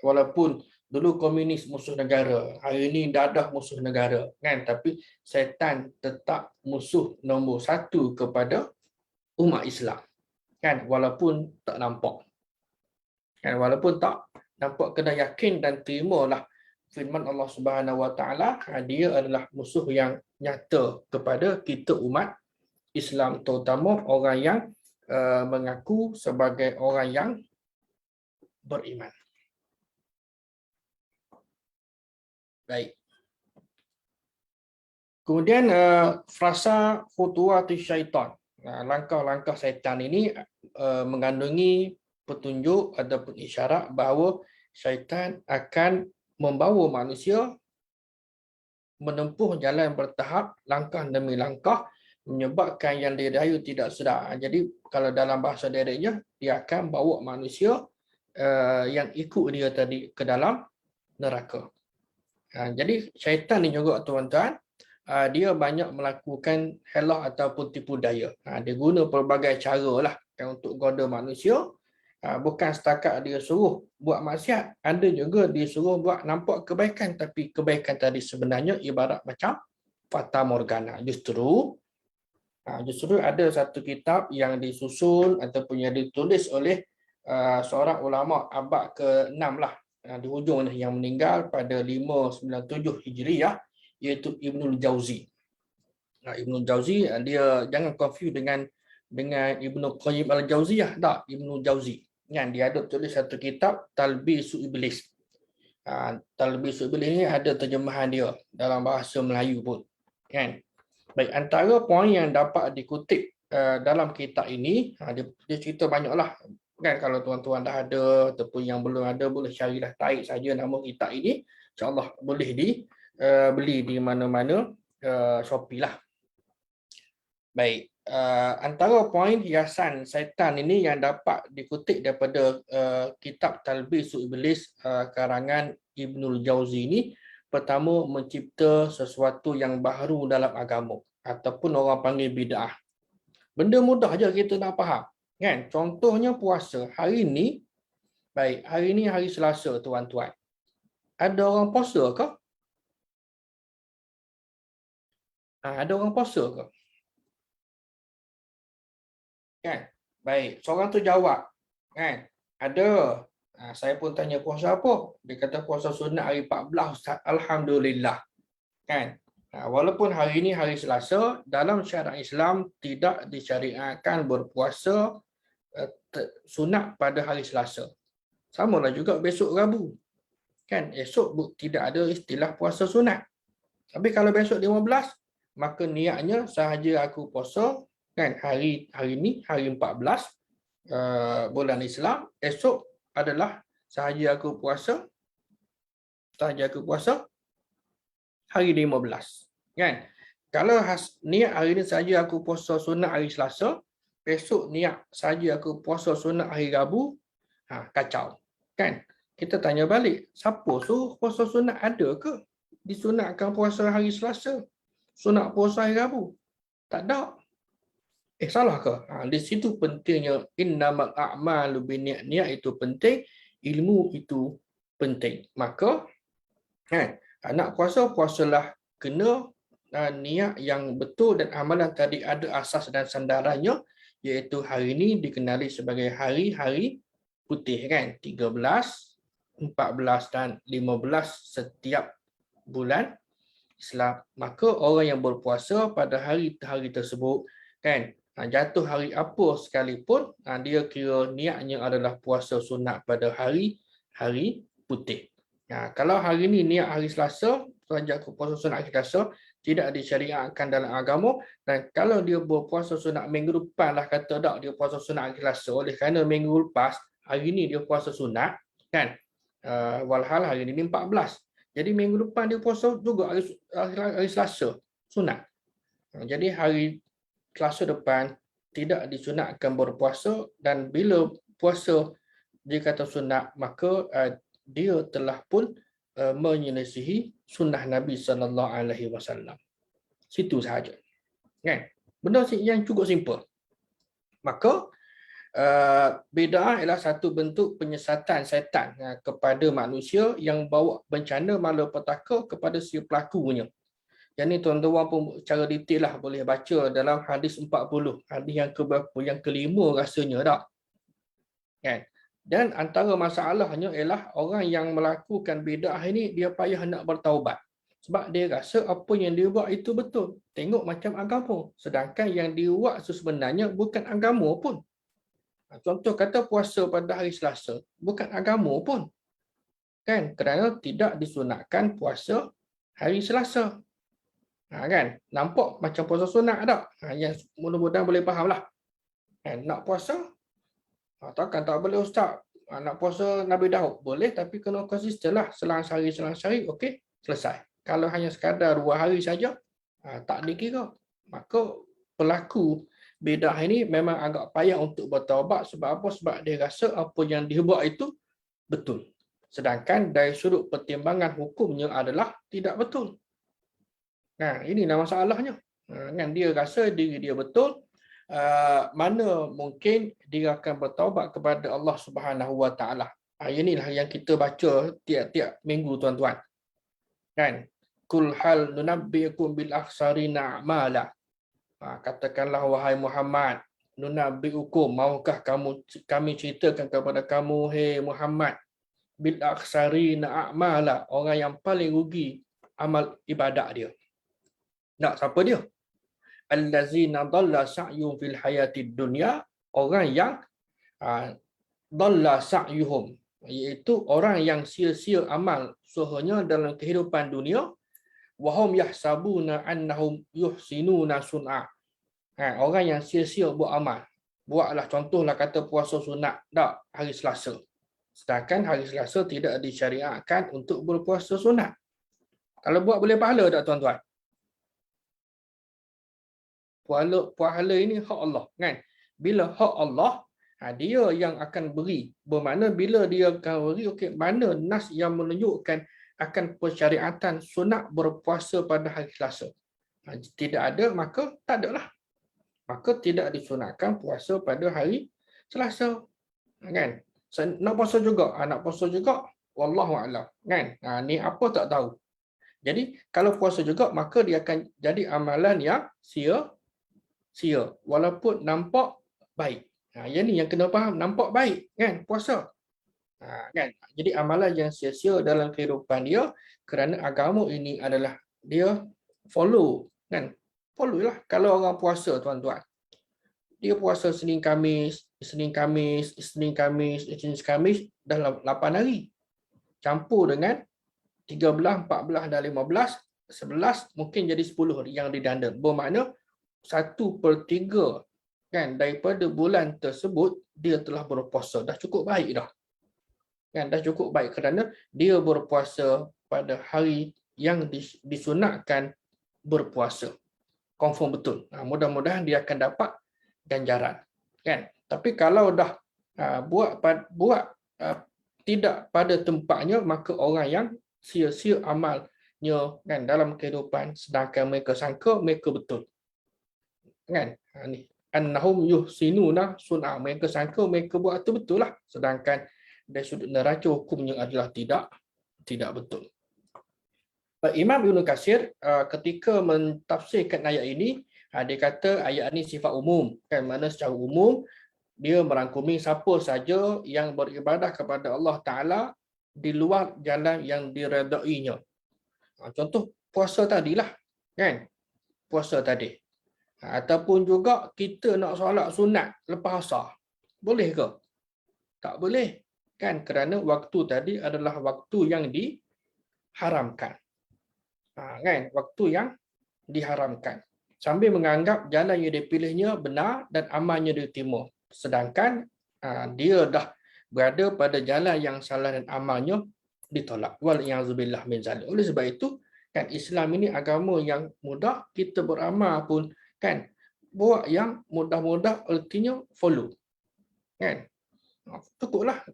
Walaupun dulu komunis musuh negara, hari ini dadah musuh negara, kan, tapi syaitan tetap musuh nombor satu kepada umat Islam, kan, walaupun tak nampak, kan, walaupun tak nampak, kena yakin dan terimalah firman Allah Subhanahu Wa Taala, dia adalah musuh yang nyata kepada kita umat Islam, terutama orang yang mengaku sebagai orang yang beriman. Baik. Kemudian frasa khutuwati syaitan. Langkah-langkah syaitan ini mengandungi petunjuk ataupun isyarat bahawa syaitan akan membawa manusia menempuh jalan bertahap, langkah demi langkah, menyebabkan yang dirayu tidak sedar. Jadi kalau dalam bahasa direknya, dia akan bawa manusia yang ikut dia tadi ke dalam neraka. Jadi syaitan ni juga, tuan-tuan, dia banyak melakukan helah ataupun tipu daya. Dia guna pelbagai cara lah, kan, untuk goda manusia. Bukan setakat dia suruh buat maksiat, ada juga dia suruh buat nampak kebaikan, tapi kebaikan tadi sebenarnya ibarat macam fata morgana. Justru ada satu kitab yang disusun ataupun yang ditulis oleh seorang ulama abad ke-6 lah, di hujung yang meninggal pada 597 Hijriah, iaitu Ibnul Jauzi. Ibnul Jauzi, dia jangan confuse dengan Ibnu Qayyim al-Jauziyah, tak, Ibnul Jauzi. Dia ada tulis satu kitab Talbisu Iblis. Talbisu Iblis ni ada terjemahan dia dalam bahasa Melayu pun, kan. Baik, antara poin yang dapat dikutip dalam kitab ini, dia cerita banyaklah, kan. Kalau tuan-tuan dah ada ataupun yang belum ada, boleh carilah, tarik saja nama kitab ini, insya-Allah boleh beli di mana-mana Shopee lah. Baik, antara poin hiasan syaitan ini yang dapat dikutip daripada kitab Talbisu Iblis karangan Ibnul Jauzi ini, pertama, mencipta sesuatu yang baru dalam agama ataupun orang panggil bid'ah. Benda mudah aja kita nak faham, kan. Contohnya puasa. Hari ini hari Selasa, tuan-tuan. Ada orang puasa ke? Ada orang puasa ke? Kan? Baik, seorang tu jawab, kan, ada. Saya pun tanya puasa apa? Dia kata puasa sunat hari 14, Ustaz. Alhamdulillah, kan. Walaupun hari ini hari Selasa, dalam syariat Islam tidak disyariatkan berpuasa sunat pada hari Selasa. Samalah juga besok Rabu, kan. Esok tidak ada istilah puasa sunat. Tapi kalau besok 15, maka niatnya sahaja aku puasa, kan, hari ini hari 14 bulan Islam, esok adalah sahaja aku puasa hari 15, kan. Kalau niat hari ini sahaja aku puasa sunat hari Selasa, esok niat sahaja aku puasa sunat hari Rabu, kacau, kan. Kita tanya balik, siapa suruh puasa sunat? Ada ke disunatkan puasa hari Selasa, sunat puasa hari Rabu? Tak ada. Salah ke? Di situ pentingnya innamal a'malu binniyat. Niat itu penting, ilmu itu penting. Maka nak puasalah kena niat yang betul dan amalan tadi ada asas dan sandarannya, iaitu hari ini dikenali sebagai hari-hari putih, kan. 13, 14 dan 15 setiap bulan Islam. Maka orang yang berpuasa pada hari tersebut, kan, Jatuh hari apa sekalipun, dia kira niatnya adalah puasa sunat pada hari putih. Kalau hari ni niat hari Selasa, saja aku puasa sunat hari Selasa, tidak disyariatkan dalam agama. Dan kalau dia berpuasa sunat minggu depan lah, kata tak dia puasa sunat hari Selasa, oleh kerana minggu lepas hari ni dia puasa sunat, kan, walhal hari ni 14, jadi minggu depan dia puasa juga hari Selasa sunat. Jadi hari Selasa depan tidak disunatkan berpuasa, dan bila puasa dia kata sunat, maka dia telah pun menyelisihi sunnah Nabi SAW. Situ sahaja. Kan? Benda yang cukup simple. Maka bid'ah ialah satu bentuk penyesatan syaitan kepada manusia yang bawa bencana malapetaka kepada si pelakunya. Yang ni tuan-tuan pun secara detail lah boleh baca dalam hadis 40. Hadis yang keberapa? Yang kelima rasanya tak? Kan? Dan antara masalahnya ialah orang yang melakukan bid'ah ini, dia payah nak bertaubat. Sebab dia rasa apa yang dia buat itu betul. Tengok macam agama. Sedangkan yang dia buat sebenarnya bukan agama pun. Contoh kata puasa pada hari Selasa, bukan agama pun. Kan? Kerana tidak disunatkan puasa hari Selasa. Kan? Nampak macam puasa sunat tak? Yang mudah-mudahan boleh faham lah. Kan? Nak puasa, takkan tak boleh ustaz. Nak puasa Nabi Daud boleh, tapi kena konsisten lah. Selang sehari, okey, selesai. Kalau hanya sekadar 2 hari saja, tak dikira. Maka pelaku bid'ah ini memang agak payah untuk bertaubat. Sebab apa? Sebab dia rasa apa yang dia buat itu betul. Sedangkan dari sudut pertimbangan hukumnya adalah tidak betul. Inilah masalahnya. Kan dia rasa diri dia betul, mana mungkin dia akan bertaubat kepada Allah Subhanahu Wa Taala. Inilah yang kita baca tiap-tiap minggu, tuan-tuan. Kan? Kul hal nunabbiukum bil akhsarina a'mala. Katakanlah wahai Muhammad, nunabbiukum, maukah kami ceritakan kepada kamu, hey Muhammad, bil akhsarina a'mala, orang yang paling rugi amal ibadat dia. Nak siapa dia? Allazina dhalla sa'yuhum fil hayatid dunya, orang yang dhalla sa'yuhum, iaitu orang yang sia-sia amal usahanya dalam kehidupan dunia, wahum yahsabuna annahum yuhsinuna sun'a. Orang yang sia-sia buat amal. Buatlah contohlah kata puasa sunat tak hari Selasa. Sedangkan hari Selasa tidak disyariatkan untuk berpuasa sunat. Kalau buat boleh pahala tak, tuan-tuan? Pahala ini hak Allah, kan? Bila hak Allah, dia yang akan beri. Bermakna bila dia akan beri, okey, mana nas yang menunjukkan akan persyariatan sunat berpuasa pada hari Selasa? Tidak ada, maka tak ada lah. Maka tidak disunatkan puasa pada hari Selasa. Kan? Nak puasa juga, nak puasa juga, wallahu a'lam. Kan? Ni apa tak tahu. Jadi kalau puasa juga, maka dia akan jadi amalan yang sia, walaupun nampak baik. Yang ni yang kena faham, nampak baik, kan, puasa. Kan? Jadi amalan yang sia-sia dalam kehidupan dia, kerana agama ini adalah dia follow, kan? Follow lah. Kalau orang puasa, tuan-tuan, dia puasa Senin Khamis dalam 8 hari. Campur dengan 13, 14 dan 15, 11, mungkin jadi 10 yang didanda. Bermakna 1/3, kan, daripada bulan tersebut dia telah berpuasa. Dah cukup baik dah. Kan, dah cukup baik kerana dia berpuasa pada hari yang disunatkan berpuasa. Confirm betul. Mudah-mudahan dia akan dapat ganjaran. Kan? Tapi kalau dah buat tidak pada tempatnya, maka orang yang sia-sia amalnya, kan, dalam kehidupan, sedangkan mereka sangka mereka betul. Kan? Ni annahum yuhsinuna sun'a, mereka sangka mereka buat itu betul lah, sedangkan dari sudut neraca hukumnya adalah tidak betul. Imam Ibn Katsir ketika mentafsirkan ayat ini, dia kata ayat ini sifat umum, kan, mana secara umum dia merangkumi siapa saja yang beribadah kepada Allah Ta'ala di luar jalan yang diredainya. Contoh puasa tadilah, kan, puasa tadi. Ataupun juga kita nak solat sunat lepas asar. Boleh ke? Tak boleh. Kan? Kerana waktu tadi adalah waktu yang diharamkan. Kan? Waktu yang diharamkan. Sambil menganggap jalan yang dipilihnya benar dan amalnya diterima. Sedangkan dia dah berada pada jalan yang salah dan amalnya ditolak. Wal'iyadzubillah min zalik. Oleh sebab itu, kan Islam ini agama yang mudah, kita beramal pun kan buat yang mudah-mudah, artinya follow. Kan? Cukuplah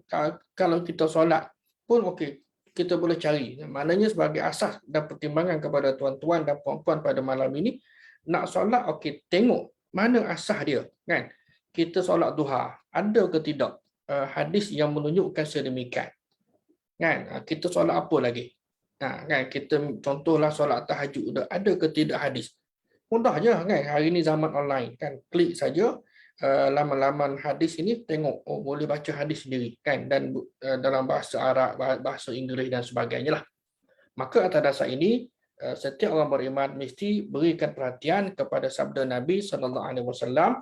kalau kita solat pun okey, kita boleh cari. Maknanya sebagai asas dan pertimbangan kepada tuan-tuan dan puan-puan pada malam ini, nak solat okey, tengok mana asas dia, kan? Kita solat duha, ada ke tidak hadis yang menunjukkan sedemikian? Kan? Kita solat apa lagi? Kan kita contohlah solat tahajud, ada ke tidak hadis? Mudah je kan, hari ini zaman online kan, klik saja laman-laman hadis ini, tengok boleh baca hadis sendiri kan, dan dalam bahasa Arab, bahasa Inggeris dan sebagainya lah. Maka atas dasar ini setiap orang beriman mesti berikan perhatian kepada sabda Nabi SAW,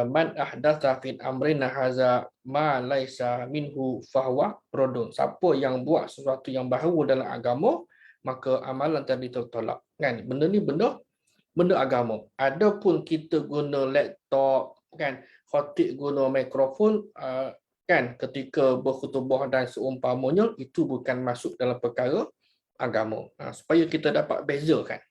man ahdatha fil amrina haza ma laisa minhu fahuwa radun. Siapa yang buat sesuatu yang baru dalam agama, maka amalan tadi tertolak. Kan? Benda ni benda agama. Adapun kita guna laptop, kan, khotib guna mikrofon, kan, ketika berkhutbah dan seumpamanya, itu bukan masuk dalam perkara agama. Supaya kita dapat bezakan.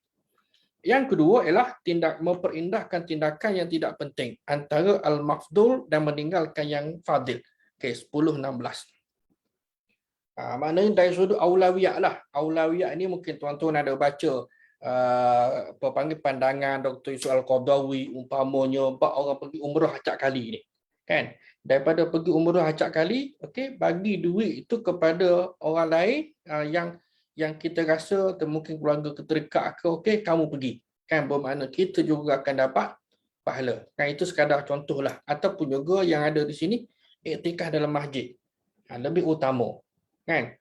Yang kedua ialah memperindahkan tindakan yang tidak penting antara al-mafdul dan meninggalkan yang fadil. Okey, 10-16. Maknanya dari sudut aulawiyat lah. Aulawiyat ni mungkin tuan-tuan ada baca apa panggil pandangan Dr. Yusuf Al-Qaradawi, umpamanya bab orang pergi umrah acak kali ni. Kan? Daripada pergi umrah acak kali, okey, bagi duit itu kepada orang lain yang kita rasa mungkin keluarga terdekat ke, okey, kamu pergi. Kan, bermakna kita juga akan dapat pahala. Kan, itu sekadar contohlah. Ataupun juga yang ada di sini, iktikaf dalam masjid. Lebih utama. Kan?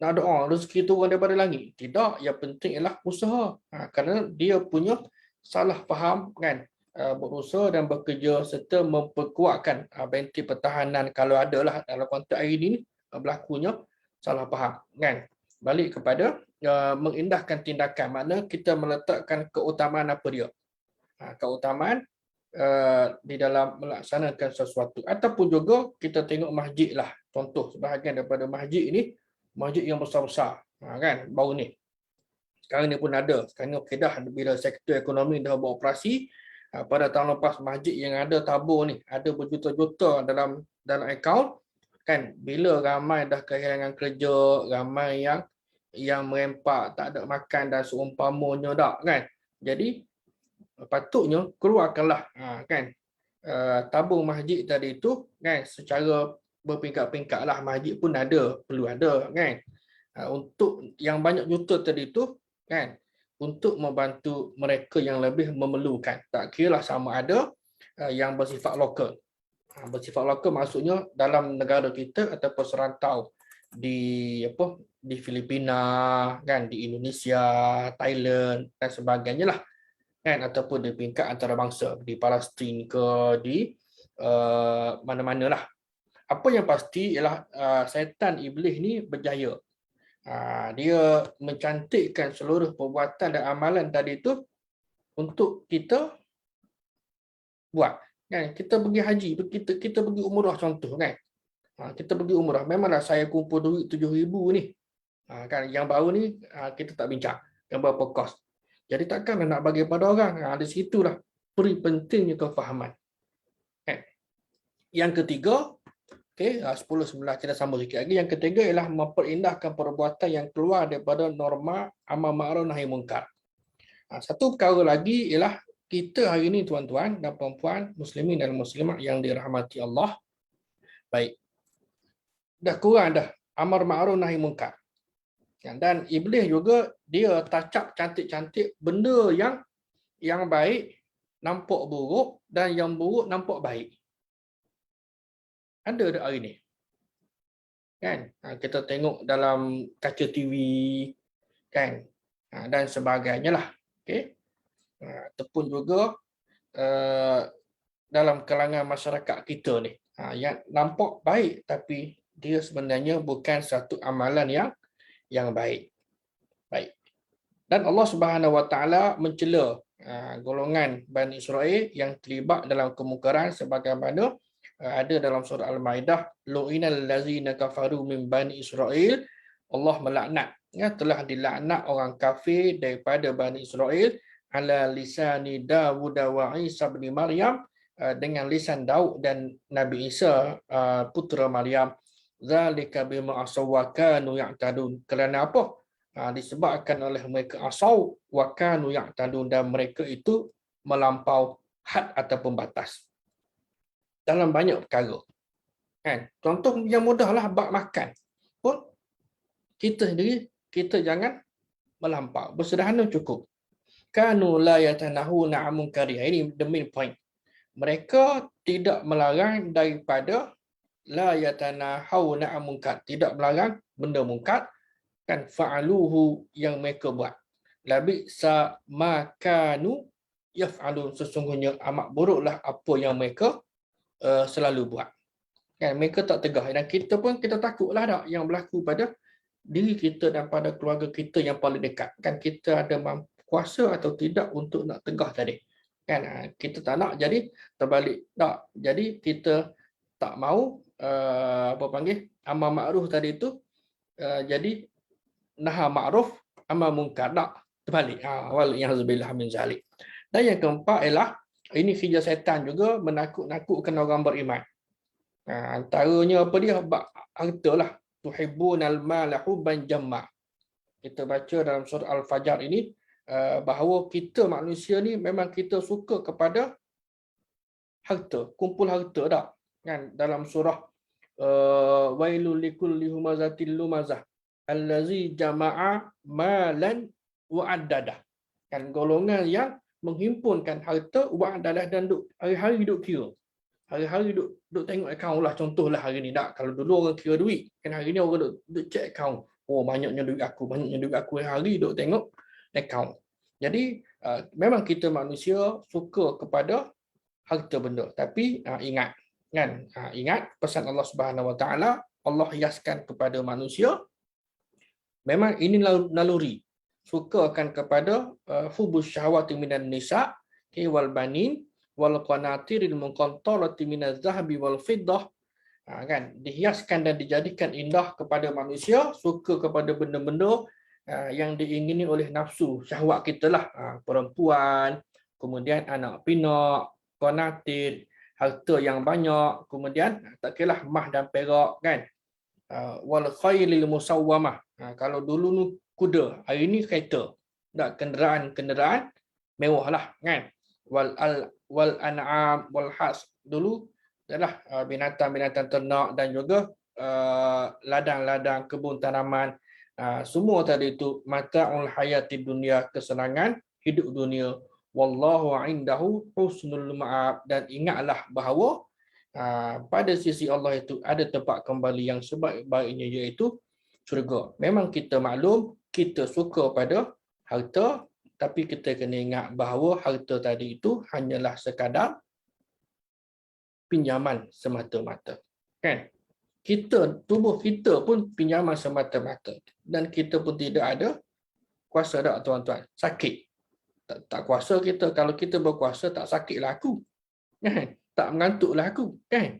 Nak doa rezeki turun daripada langit. Tidak, yang penting ialah usaha. Kerana dia punya salah faham, kan, berusaha dan bekerja serta memperkuatkan benteng pertahanan kalau adalah dalam konteks hari ini berlakunya salah faham, kan. Balik kepada mengindahkan tindakan, makna kita meletakkan keutamaan apa dia. Keutamaan di dalam melaksanakan sesuatu. Ataupun juga kita tengok masjid lah. Contoh sebahagian daripada masjid ini, masjid yang besar-besar, kan, baru ni. Sekarang ni pun ada. Sekarang ni dah bila sektor ekonomi dah beroperasi, pada tahun lepas masjid yang ada tabur ni, ada berjuta-juta dalam akaun, kan, bila ramai dah kehilangan kerja, ramai yang merempak, tak ada makan dan seumpamanya dak, kan. Jadi patutnya keluarkanlah kan tabung masjid tadi itu, kan, secara berpingkat-pingkat lah. Masjid pun perlu ada, kan, untuk yang banyak juta tadi itu, kan, untuk membantu mereka yang lebih memerlukan. Tak kira lah sama ada yang bersifat lokal. Bersifat lokal maksudnya dalam negara kita ataupun serantau di Filipina, kan, di Indonesia, Thailand dan sebagainya lah, kan, ataupun di peringkat antarabangsa di Palestin ke di mana-mana lah. Apa yang pasti ialah syaitan iblis ni berjaya. Dia mencantikkan seluruh perbuatan dan amalan tadi itu untuk kita buat. Kan, kita pergi haji, kita pergi umrah contoh, kan. Kita pergi umrah, memanglah saya kumpul duit 7,000 ni. Kan, yang baru ni kita tak bincang yang berapa kos. Jadi takkan nak bagi pada orang. Di situlah pentingnya kefahaman. Yang ketiga, okey, 10-11 kita sambung sikit lagi. Yang ketiga ialah memperindahkan perbuatan yang keluar daripada norma amar ma'ruf nahi munkar. Satu perkara lagi ialah kita hari ini, tuan-tuan dan puan-puan, muslimin dan muslimat yang dirahmati Allah. Baik. Dah kurang dah amar ma'ruf nahi munkar. Dan iblis juga dia tacap cantik-cantik benda yang baik nampak buruk dan yang buruk nampak baik. Ada hari ni. Kan? Kita tengok dalam kaca TV, kan, dan sebagainya lah. Okey. Ataupun juga dalam kalangan masyarakat kita ni. Yang nampak baik tapi dia sebenarnya bukan satu amalan yang baik. Baik. Dan Allah Subhanahu Wa Taala mencela golongan Bani Israel yang terlibat dalam kemungkaran sebagaimana ada dalam surah Al-Maidah, lu'inal ladzina kafaru min Bani Israel, Allah melaknat, telah dilaknat orang kafir daripada Bani Israel ala lisani Dawud wa Isa bin Maryam, dengan lisan Daud dan Nabi Isa putera Maryam, zalika bima asaw wa kanu ya'tadun, kerana apa? Disebabkan oleh mereka asaw wa kanu ya'tadun, dan mereka itu melampau had ataupun batas dalam banyak perkara. Kan? Contoh yang mudahlah bab makan pun kita sendiri, kita jangan melampau. Bersederhana cukup. Kanu la yatanahuna 'an munkari. Ini the main point. Mereka tidak melarang daripada la yatanahuna 'an munkar. Tidak melarang benda mungkar, kan, fa'aluhu yang mereka buat. Labi sa makanu yaf'alun, sesungguhnya amat buruklah apa yang mereka selalu buat. Kan, mereka tak tegah, dan kita pun kita takutlah tak yang berlaku pada diri kita dan pada keluarga kita yang paling dekat. Kan, kita ada kuasa atau tidak untuk nak tegah tadi. Kan, kita tak nak jadi terbalik tak. Jadi kita tak mau amar ma'ruf tadi itu jadi naha ma'ruf amar munkar, tak terbalik. Wal ya'zubillah min zalik. Dan yang keempat ialah ini kerja setan juga, menakut-nakutkan orang beriman. Antaranya apa dia? Harta lah. Tuhibbunal mala hubban jamma. Kita baca dalam surah Al-Fajr ini bahawa kita manusia ni memang kita suka kepada harta, kumpul harta tak? Kan, dalam surah wailul likulli humazatil lumazah allazi jama'a malan wa addadah. Kan, golongan yang menghimpunkan harta wa addadah, dan hari-hari duk kira. Hari-hari duk tengok akaun lah. Contohlah hari ni tak, kalau dulu orang kira duit, kan hari ni orang duk check akaun. Oh, banyaknya duit aku, hari duk tengok akaun. Jadi memang kita manusia suka kepada harta benda, tapi ingat kan, ingat pesan Allah Subhanahu Wa Taala, Allah hiaskan kepada manusia memang ini naluri, suka akan kepada hubus syahwati minan nisa wal banin wal qanatiril muqantarati minaz zahabi wal fiddah. Kan, dihiaskan dan dijadikan indah kepada manusia, suka kepada benda-benda yang diingini oleh nafsu syahwat kita lah, perempuan, kemudian anak pinak, qanatir, harta yang banyak, kemudian tak kiralah mah dan perak, kan, wal khailil musawwamah. Kalau dulu ni kuda, hari ni kereta, tak, kenderaan mewah lah, kan, wal an'am wal has, dulu adalah binatang-binatang ternak dan juga ladang-ladang, kebun tanaman. Semua tadi itu mata'ul hayati dunia, kesenangan hidup dunia. Wallahu indahu husnul ma'ab, dan ingatlah bahawa pada sisi Allah itu ada tempat kembali yang sebaik-baiknya, iaitu syurga. Memang kita maklum kita suka pada harta, tapi kita kena ingat bahawa harta tadi itu hanyalah sekadar pinjaman semata-mata. Kan? Tubuh kita pun pinjaman semata-mata, dan kita pun tidak ada kuasa tak, tuan-tuan. Sakit. Tak kuasa kita. Kalau kita berkuasa, tak sakitlah aku. Kan? Tak mengantuklah aku. Kan?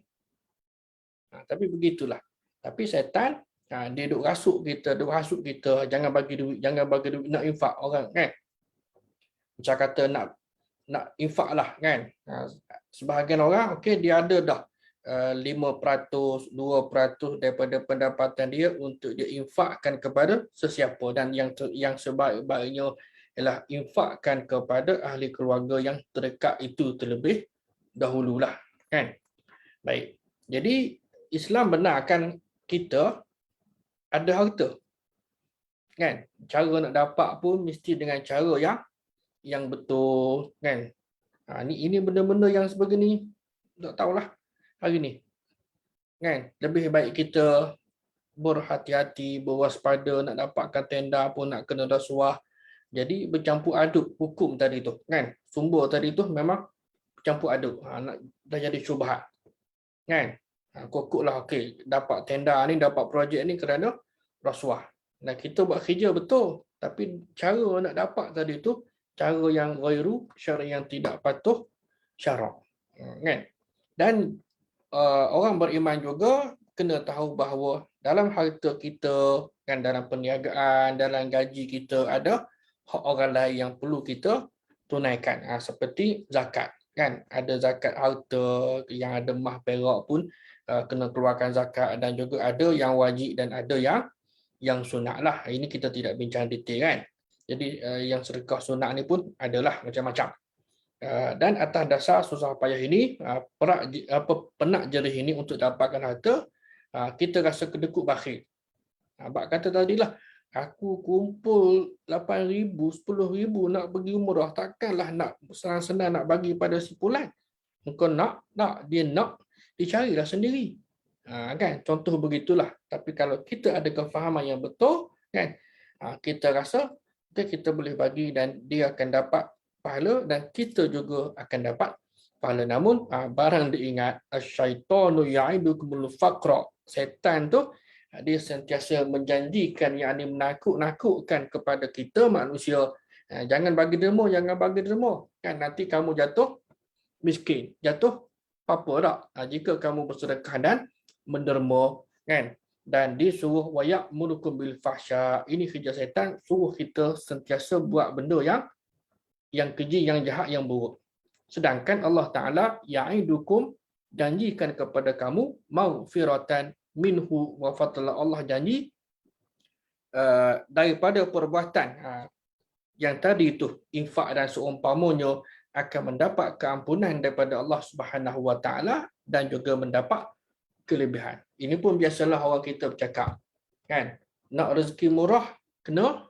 Tapi begitulah. Tapi syaitan, dia duk rasuk kita, jangan bagi duit, nak infak orang, kan? Macam kata nak infak lah, kan? Sebahagian orang, okey, dia ada dah 5%, 2% daripada pendapatan dia untuk dia infakkan kepada sesiapa, dan yang sebaik-baiknya ialah infakkan kepada ahli keluarga yang terdekat itu terlebih dahululah, kan? Baik. Jadi Islam benarkan kita ada harta, kan? Cara nak dapat pun mesti dengan cara yang betul, kan? Ini benda-benda yang sebegini tak tahulah hari ni, kan? Lebih baik kita berhati-hati, berwaspada, nak dapatkan tenda pun nak kena rasuah. Jadi bercampur aduk hukum tadi tu, kan? Sumber tadi tu memang campur aduk. Dah jadi syubhat. Kan? Kokoklah okey, dapat tenda ni, dapat projek ni kerana rasuah. Dan kita buat kerja betul, tapi cara nak dapat tadi tu cara yang ghairu syar'i, yang tidak patuh syarak. Kan? Dan orang beriman juga kena tahu bahawa dalam harta kita, kan, dalam perniagaan, dalam gaji kita, ada hak orang lain yang perlu kita tunaikan. Seperti zakat. Kan? Ada zakat harta, yang ada mah perak pun kena keluarkan zakat, dan juga ada yang wajib dan ada yang sunat lah. Ini kita tidak bincang detail, kan. Jadi yang sedekah sunat ni pun adalah macam-macam. Dan atas dasar susah payah ini, penak jerih ini untuk dapatkan harta, kita rasa kedekut bakhil. Abang kata tadilah, aku kumpul 8,000, 10,000 nak pergi umrah, takkanlah nak senang-senang nak bagi pada si Fulan. Engkau nak, dia nak, dicarilah sendiri. Kan? Contoh begitulah. Tapi kalau kita ada kefahaman yang betul, kan, kita rasa kita boleh bagi dan dia akan dapat pahala, dan kita juga akan dapat pahala. Namun barang diingat, asyaitanu ya'idukumul faqra, setan tu dia sentiasa menjanjikan, yakni menakut-nakutkan kepada kita manusia, jangan bagi derma, jangan bagi derma, kan, nanti kamu jatuh miskin, jatuh apa tak jika kamu bersedekah dan menderma, kan. Dan disuruh wayak murukum bil fahsya, ini kerja setan, suruh kita sentiasa buat benda yang keji, yang jahat, yang buruk. Sedangkan Allah Ta'ala ya'idukum, janjikan kepada kamu, maghfiratan minhu wa fadla, Allah janji daripada perbuatan yang tadi itu, infak dan seumpamanya, akan mendapat keampunan daripada Allah Subhanahu Wa Ta'ala, dan juga mendapat kelebihan. Ini pun biasalah orang kita bercakap, kan, nak rezeki murah kena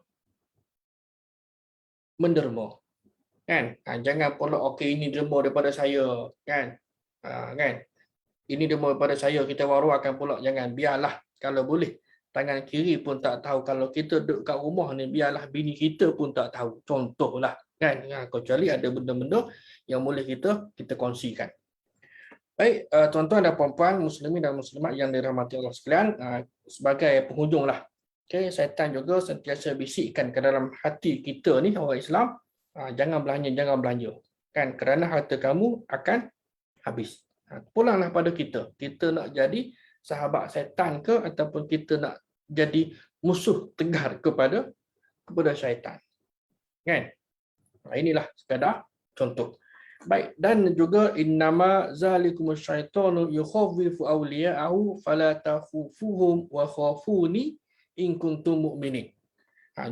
menderma, kan. Jangan pula okey, ini derma daripada saya, kan. Kan, ini derma daripada saya, kita waruakan pula. Jangan, biarlah kalau boleh tangan kiri pun tak tahu. Kalau kita duduk kat rumah ni, biarlah bini kita pun tak tahu, contohlah, kan. Kecuali ada benda-benda yang boleh kita kongsikan. Baik, tuan-tuan dan puan-puan, muslimin dan muslimat yang dirahmati Allah sekalian, sebagai penghujunglah, okay, syaitan juga sentiasa bisikkan ke dalam hati kita ni, orang Islam, jangan belanja, kan, kerana harta kamu akan habis. Pulanglah pada kita nak jadi sahabat syaitan ke, ataupun kita nak jadi musuh tegar kepada syaitan, kan. Inilah sekadar contoh. Baik, dan juga innama zalikumus syaitanu yukhawwifu awliya'ahu fala takhufuhum wa khafuni in kuntum mu'minin.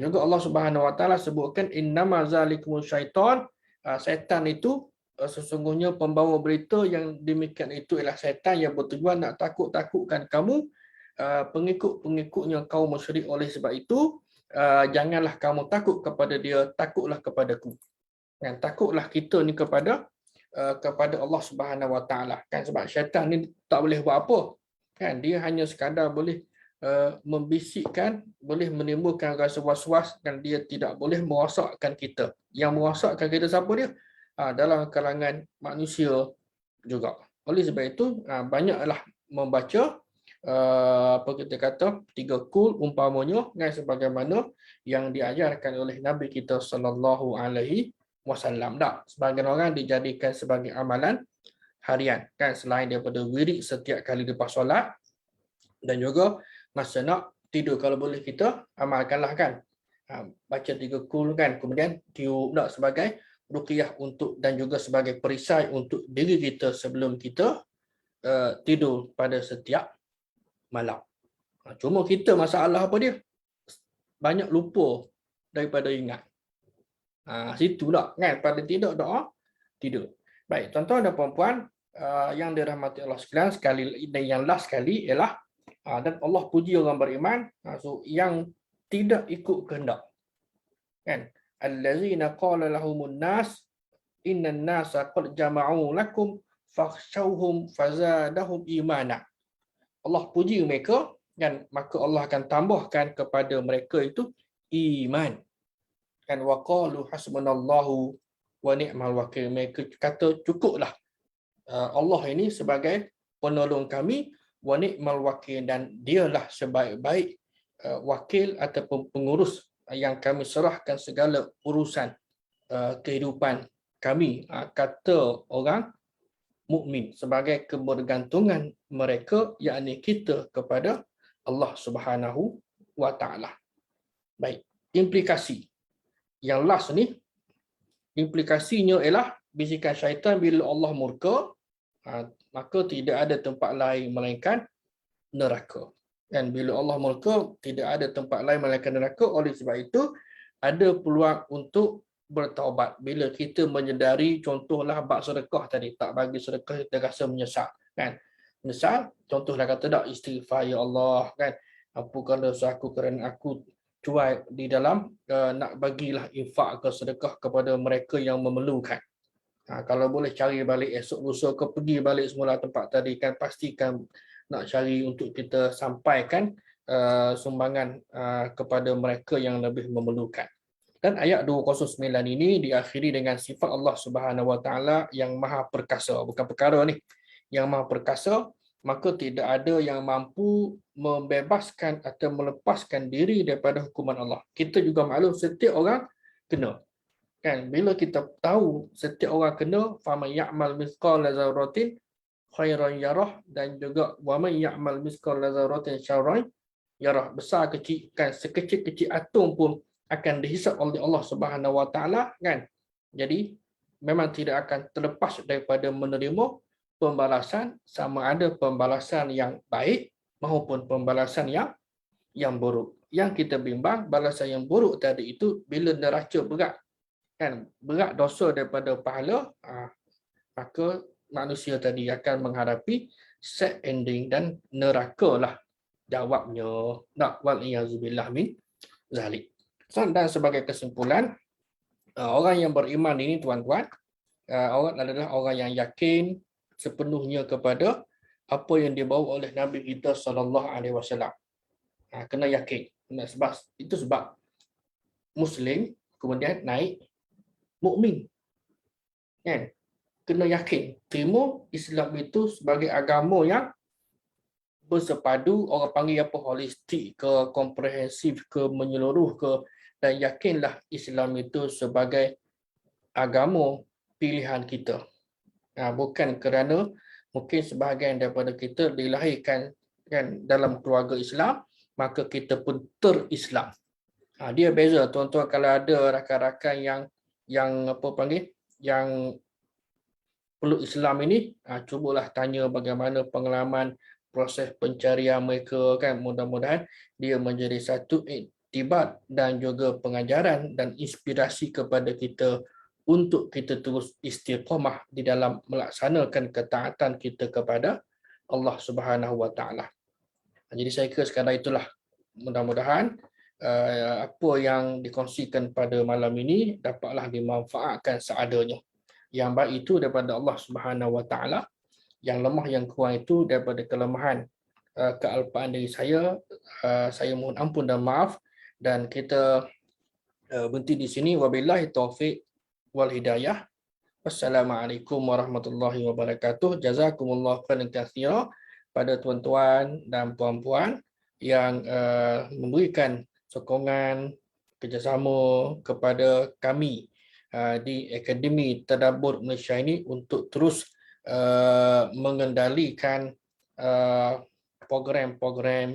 Juga Allah Subhanahu Wa Taala sebutkan innama zalikumus syaitan, syaitan itu sesungguhnya pembawa berita yang demikian itu ialah syaitan yang bertujuan nak takut-takutkan kamu, pengikut-pengikutnya kaum musyrik. Oleh sebab itu janganlah kamu takut kepada dia, takutlah kepadaku. Dan takutlah kita ni kepada Allah Subhanahu Wa Taala, kan. Sebab syaitan ni tak boleh buat apa, kan. Dia hanya sekadar boleh membisikkan, boleh menimbulkan rasa was-was, dan dia tidak boleh merosakkan kita. Yang merosakkan kita siapa dia? Dalam kalangan manusia juga. Oleh sebab itu banyaklah membaca apa kita kata 3 kul umpamanya, kan, sebagaimana yang diajarkan oleh Nabi kita sallallahu alaihi wasallam. Tak, sebagian orang dijadikan sebagai amalan harian, kan, selain daripada wirid setiap kali lepas solat, dan juga masa nak tidur kalau boleh kita amalkanlah, kan. Baca 3 kul, kan, kemudian tiup tak sebagai ruqyah untuk, dan juga sebagai perisai untuk diri kita sebelum kita tidur pada setiap malam. Cuma kita masalah apa dia? Banyak lupa daripada ingat. Situ tak, kan, pada tidak doa tidur. Baik, tuan-tuan dan puan-puan yang dirahmati Allah sekalian, sekali dan yang last sekali ialah dan Allah puji orang beriman yang tidak ikut kehendak, kan. Allazina qala lahumun nas innan nasa qad jama'u lakum fakhshawhum fazadahum imana. Allah puji mereka, kan, maka Allah akan tambahkan kepada mereka itu iman, kan. Wa qalu hasbunallahu wa ni'mal wakil. Mereka kata cukuplah Allah ini sebagai penolong kami, wa ni'mal wakil, dan dialah sebaik-baik wakil ataupun pengurus yang kami serahkan segala urusan kehidupan kami, kata orang mukmin, sebagai kebergantungan mereka, yakni kita, kepada Allah Subhanahu wa taala. Baik, implikasi yang last ni, implikasinya ialah bisikan syaitan bila Allah murka, maka tidak ada tempat lain melainkan neraka. Dan bila Allah murka, tidak ada tempat lain melainkan neraka. Oleh sebab itu, ada peluang untuk bertaubat. Bila kita menyedari, contohlah bab sedekah tadi, tak bagi sedekah, kita rasa menyesal, kan? Menyesal, contohlah kata tak istighfar, ya Allah, kan? Ampunkan dosa aku kerana aku cuai di dalam nak bagilah infak ke sedekah kepada mereka yang memerlukan. Kalau boleh cari balik esok lusa ke, pergi balik semula tempat tadi, kan? Pastikan nak cari untuk kita sampaikan sumbangan kepada mereka yang lebih memerlukan. Dan ayat 209 ini diakhiri dengan sifat Allah Subhanahu Wa Taala yang maha perkasa. Bukan perkara ni, yang maha perkasa, maka tidak ada yang mampu membebaskan atau melepaskan diri daripada hukuman Allah. Kita juga maklum setiap orang kena. Kan, bila kita tahu setiap orang kena, faman ya'mal mithqala dzarratin khairan yarah, dan juga wa man ya'mal mithqala dzarratin syarran yarah. Besar kecil, kan, sekecil-kecil atom pun akan dihisap oleh Allah Subhanahu Wa Taala, kan. Jadi memang tidak akan terlepas daripada menerima pembalasan, sama ada pembalasan yang baik maupun pembalasan yang buruk. Yang kita bimbang, balasan yang buruk tadi itu bila neraca berat, kan, berat dosa daripada pahala, maka manusia tadi akan menghadapi sad ending dan neraka lah jawabnya. Wal iyazubillah min zalik. Dan sebagai kesimpulan, orang yang beriman ini, tuan-tuan, orang adalah orang yang yakin sepenuhnya kepada apa yang dibawa oleh Nabi kita sallallahu alaihi wasallam. Kena yakin. Sebab itu sebab Muslim kemudian naik mukmin. Kan? Kena yakin. Terima Islam itu sebagai agama yang bersepadu, orang panggil apa, holistik ke, komprehensif ke, menyeluruh ke, dan yakinlah Islam itu sebagai agama pilihan kita. Bukan kerana mungkin sebahagian daripada kita dilahirkan, kan, dalam keluarga Islam, maka kita pun terislam. Dia beza, tuan-tuan. Kalau ada rakan-rakan yang apa panggil, yang peluk Islam ini, cubalah tanya bagaimana pengalaman proses pencarian mereka, kan. Mudah-mudahan dia menjadi satu iktibar dan juga pengajaran dan inspirasi kepada kita untuk kita terus istiqamah di dalam melaksanakan ketaatan kita kepada Allah Subhanahu Wa Taala. Jadi saya kira sekadar itulah, mudah-mudahan apa yang dikongsikan pada malam ini dapatlah dimanfaatkan seadanya. Yang baik itu daripada Allah Subhanahu Wa Taala, yang lemah yang kurang itu daripada kelemahan kealpaan diri saya. Saya mohon ampun dan maaf, dan kita berhenti di sini. Wabillahi taufiq wal hidayah. Wassalamualaikum warahmatullahi wabarakatuh. Jazakumullah khairan katsira pada tuan-tuan dan puan-puan yang memberikan sokongan kerjasama kepada kami di Akademi Tadabbur Malaysia ini untuk terus mengendalikan program-program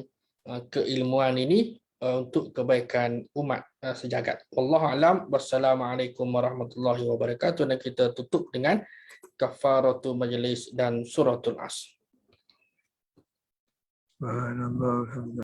keilmuan ini untuk kebaikan umat sejagat. Wallahu a'lam. Wassalamualaikum warahmatullahi wabarakatuh. Dan kita tutup dengan kafaratul majlis dan suratul As. Subhanallah.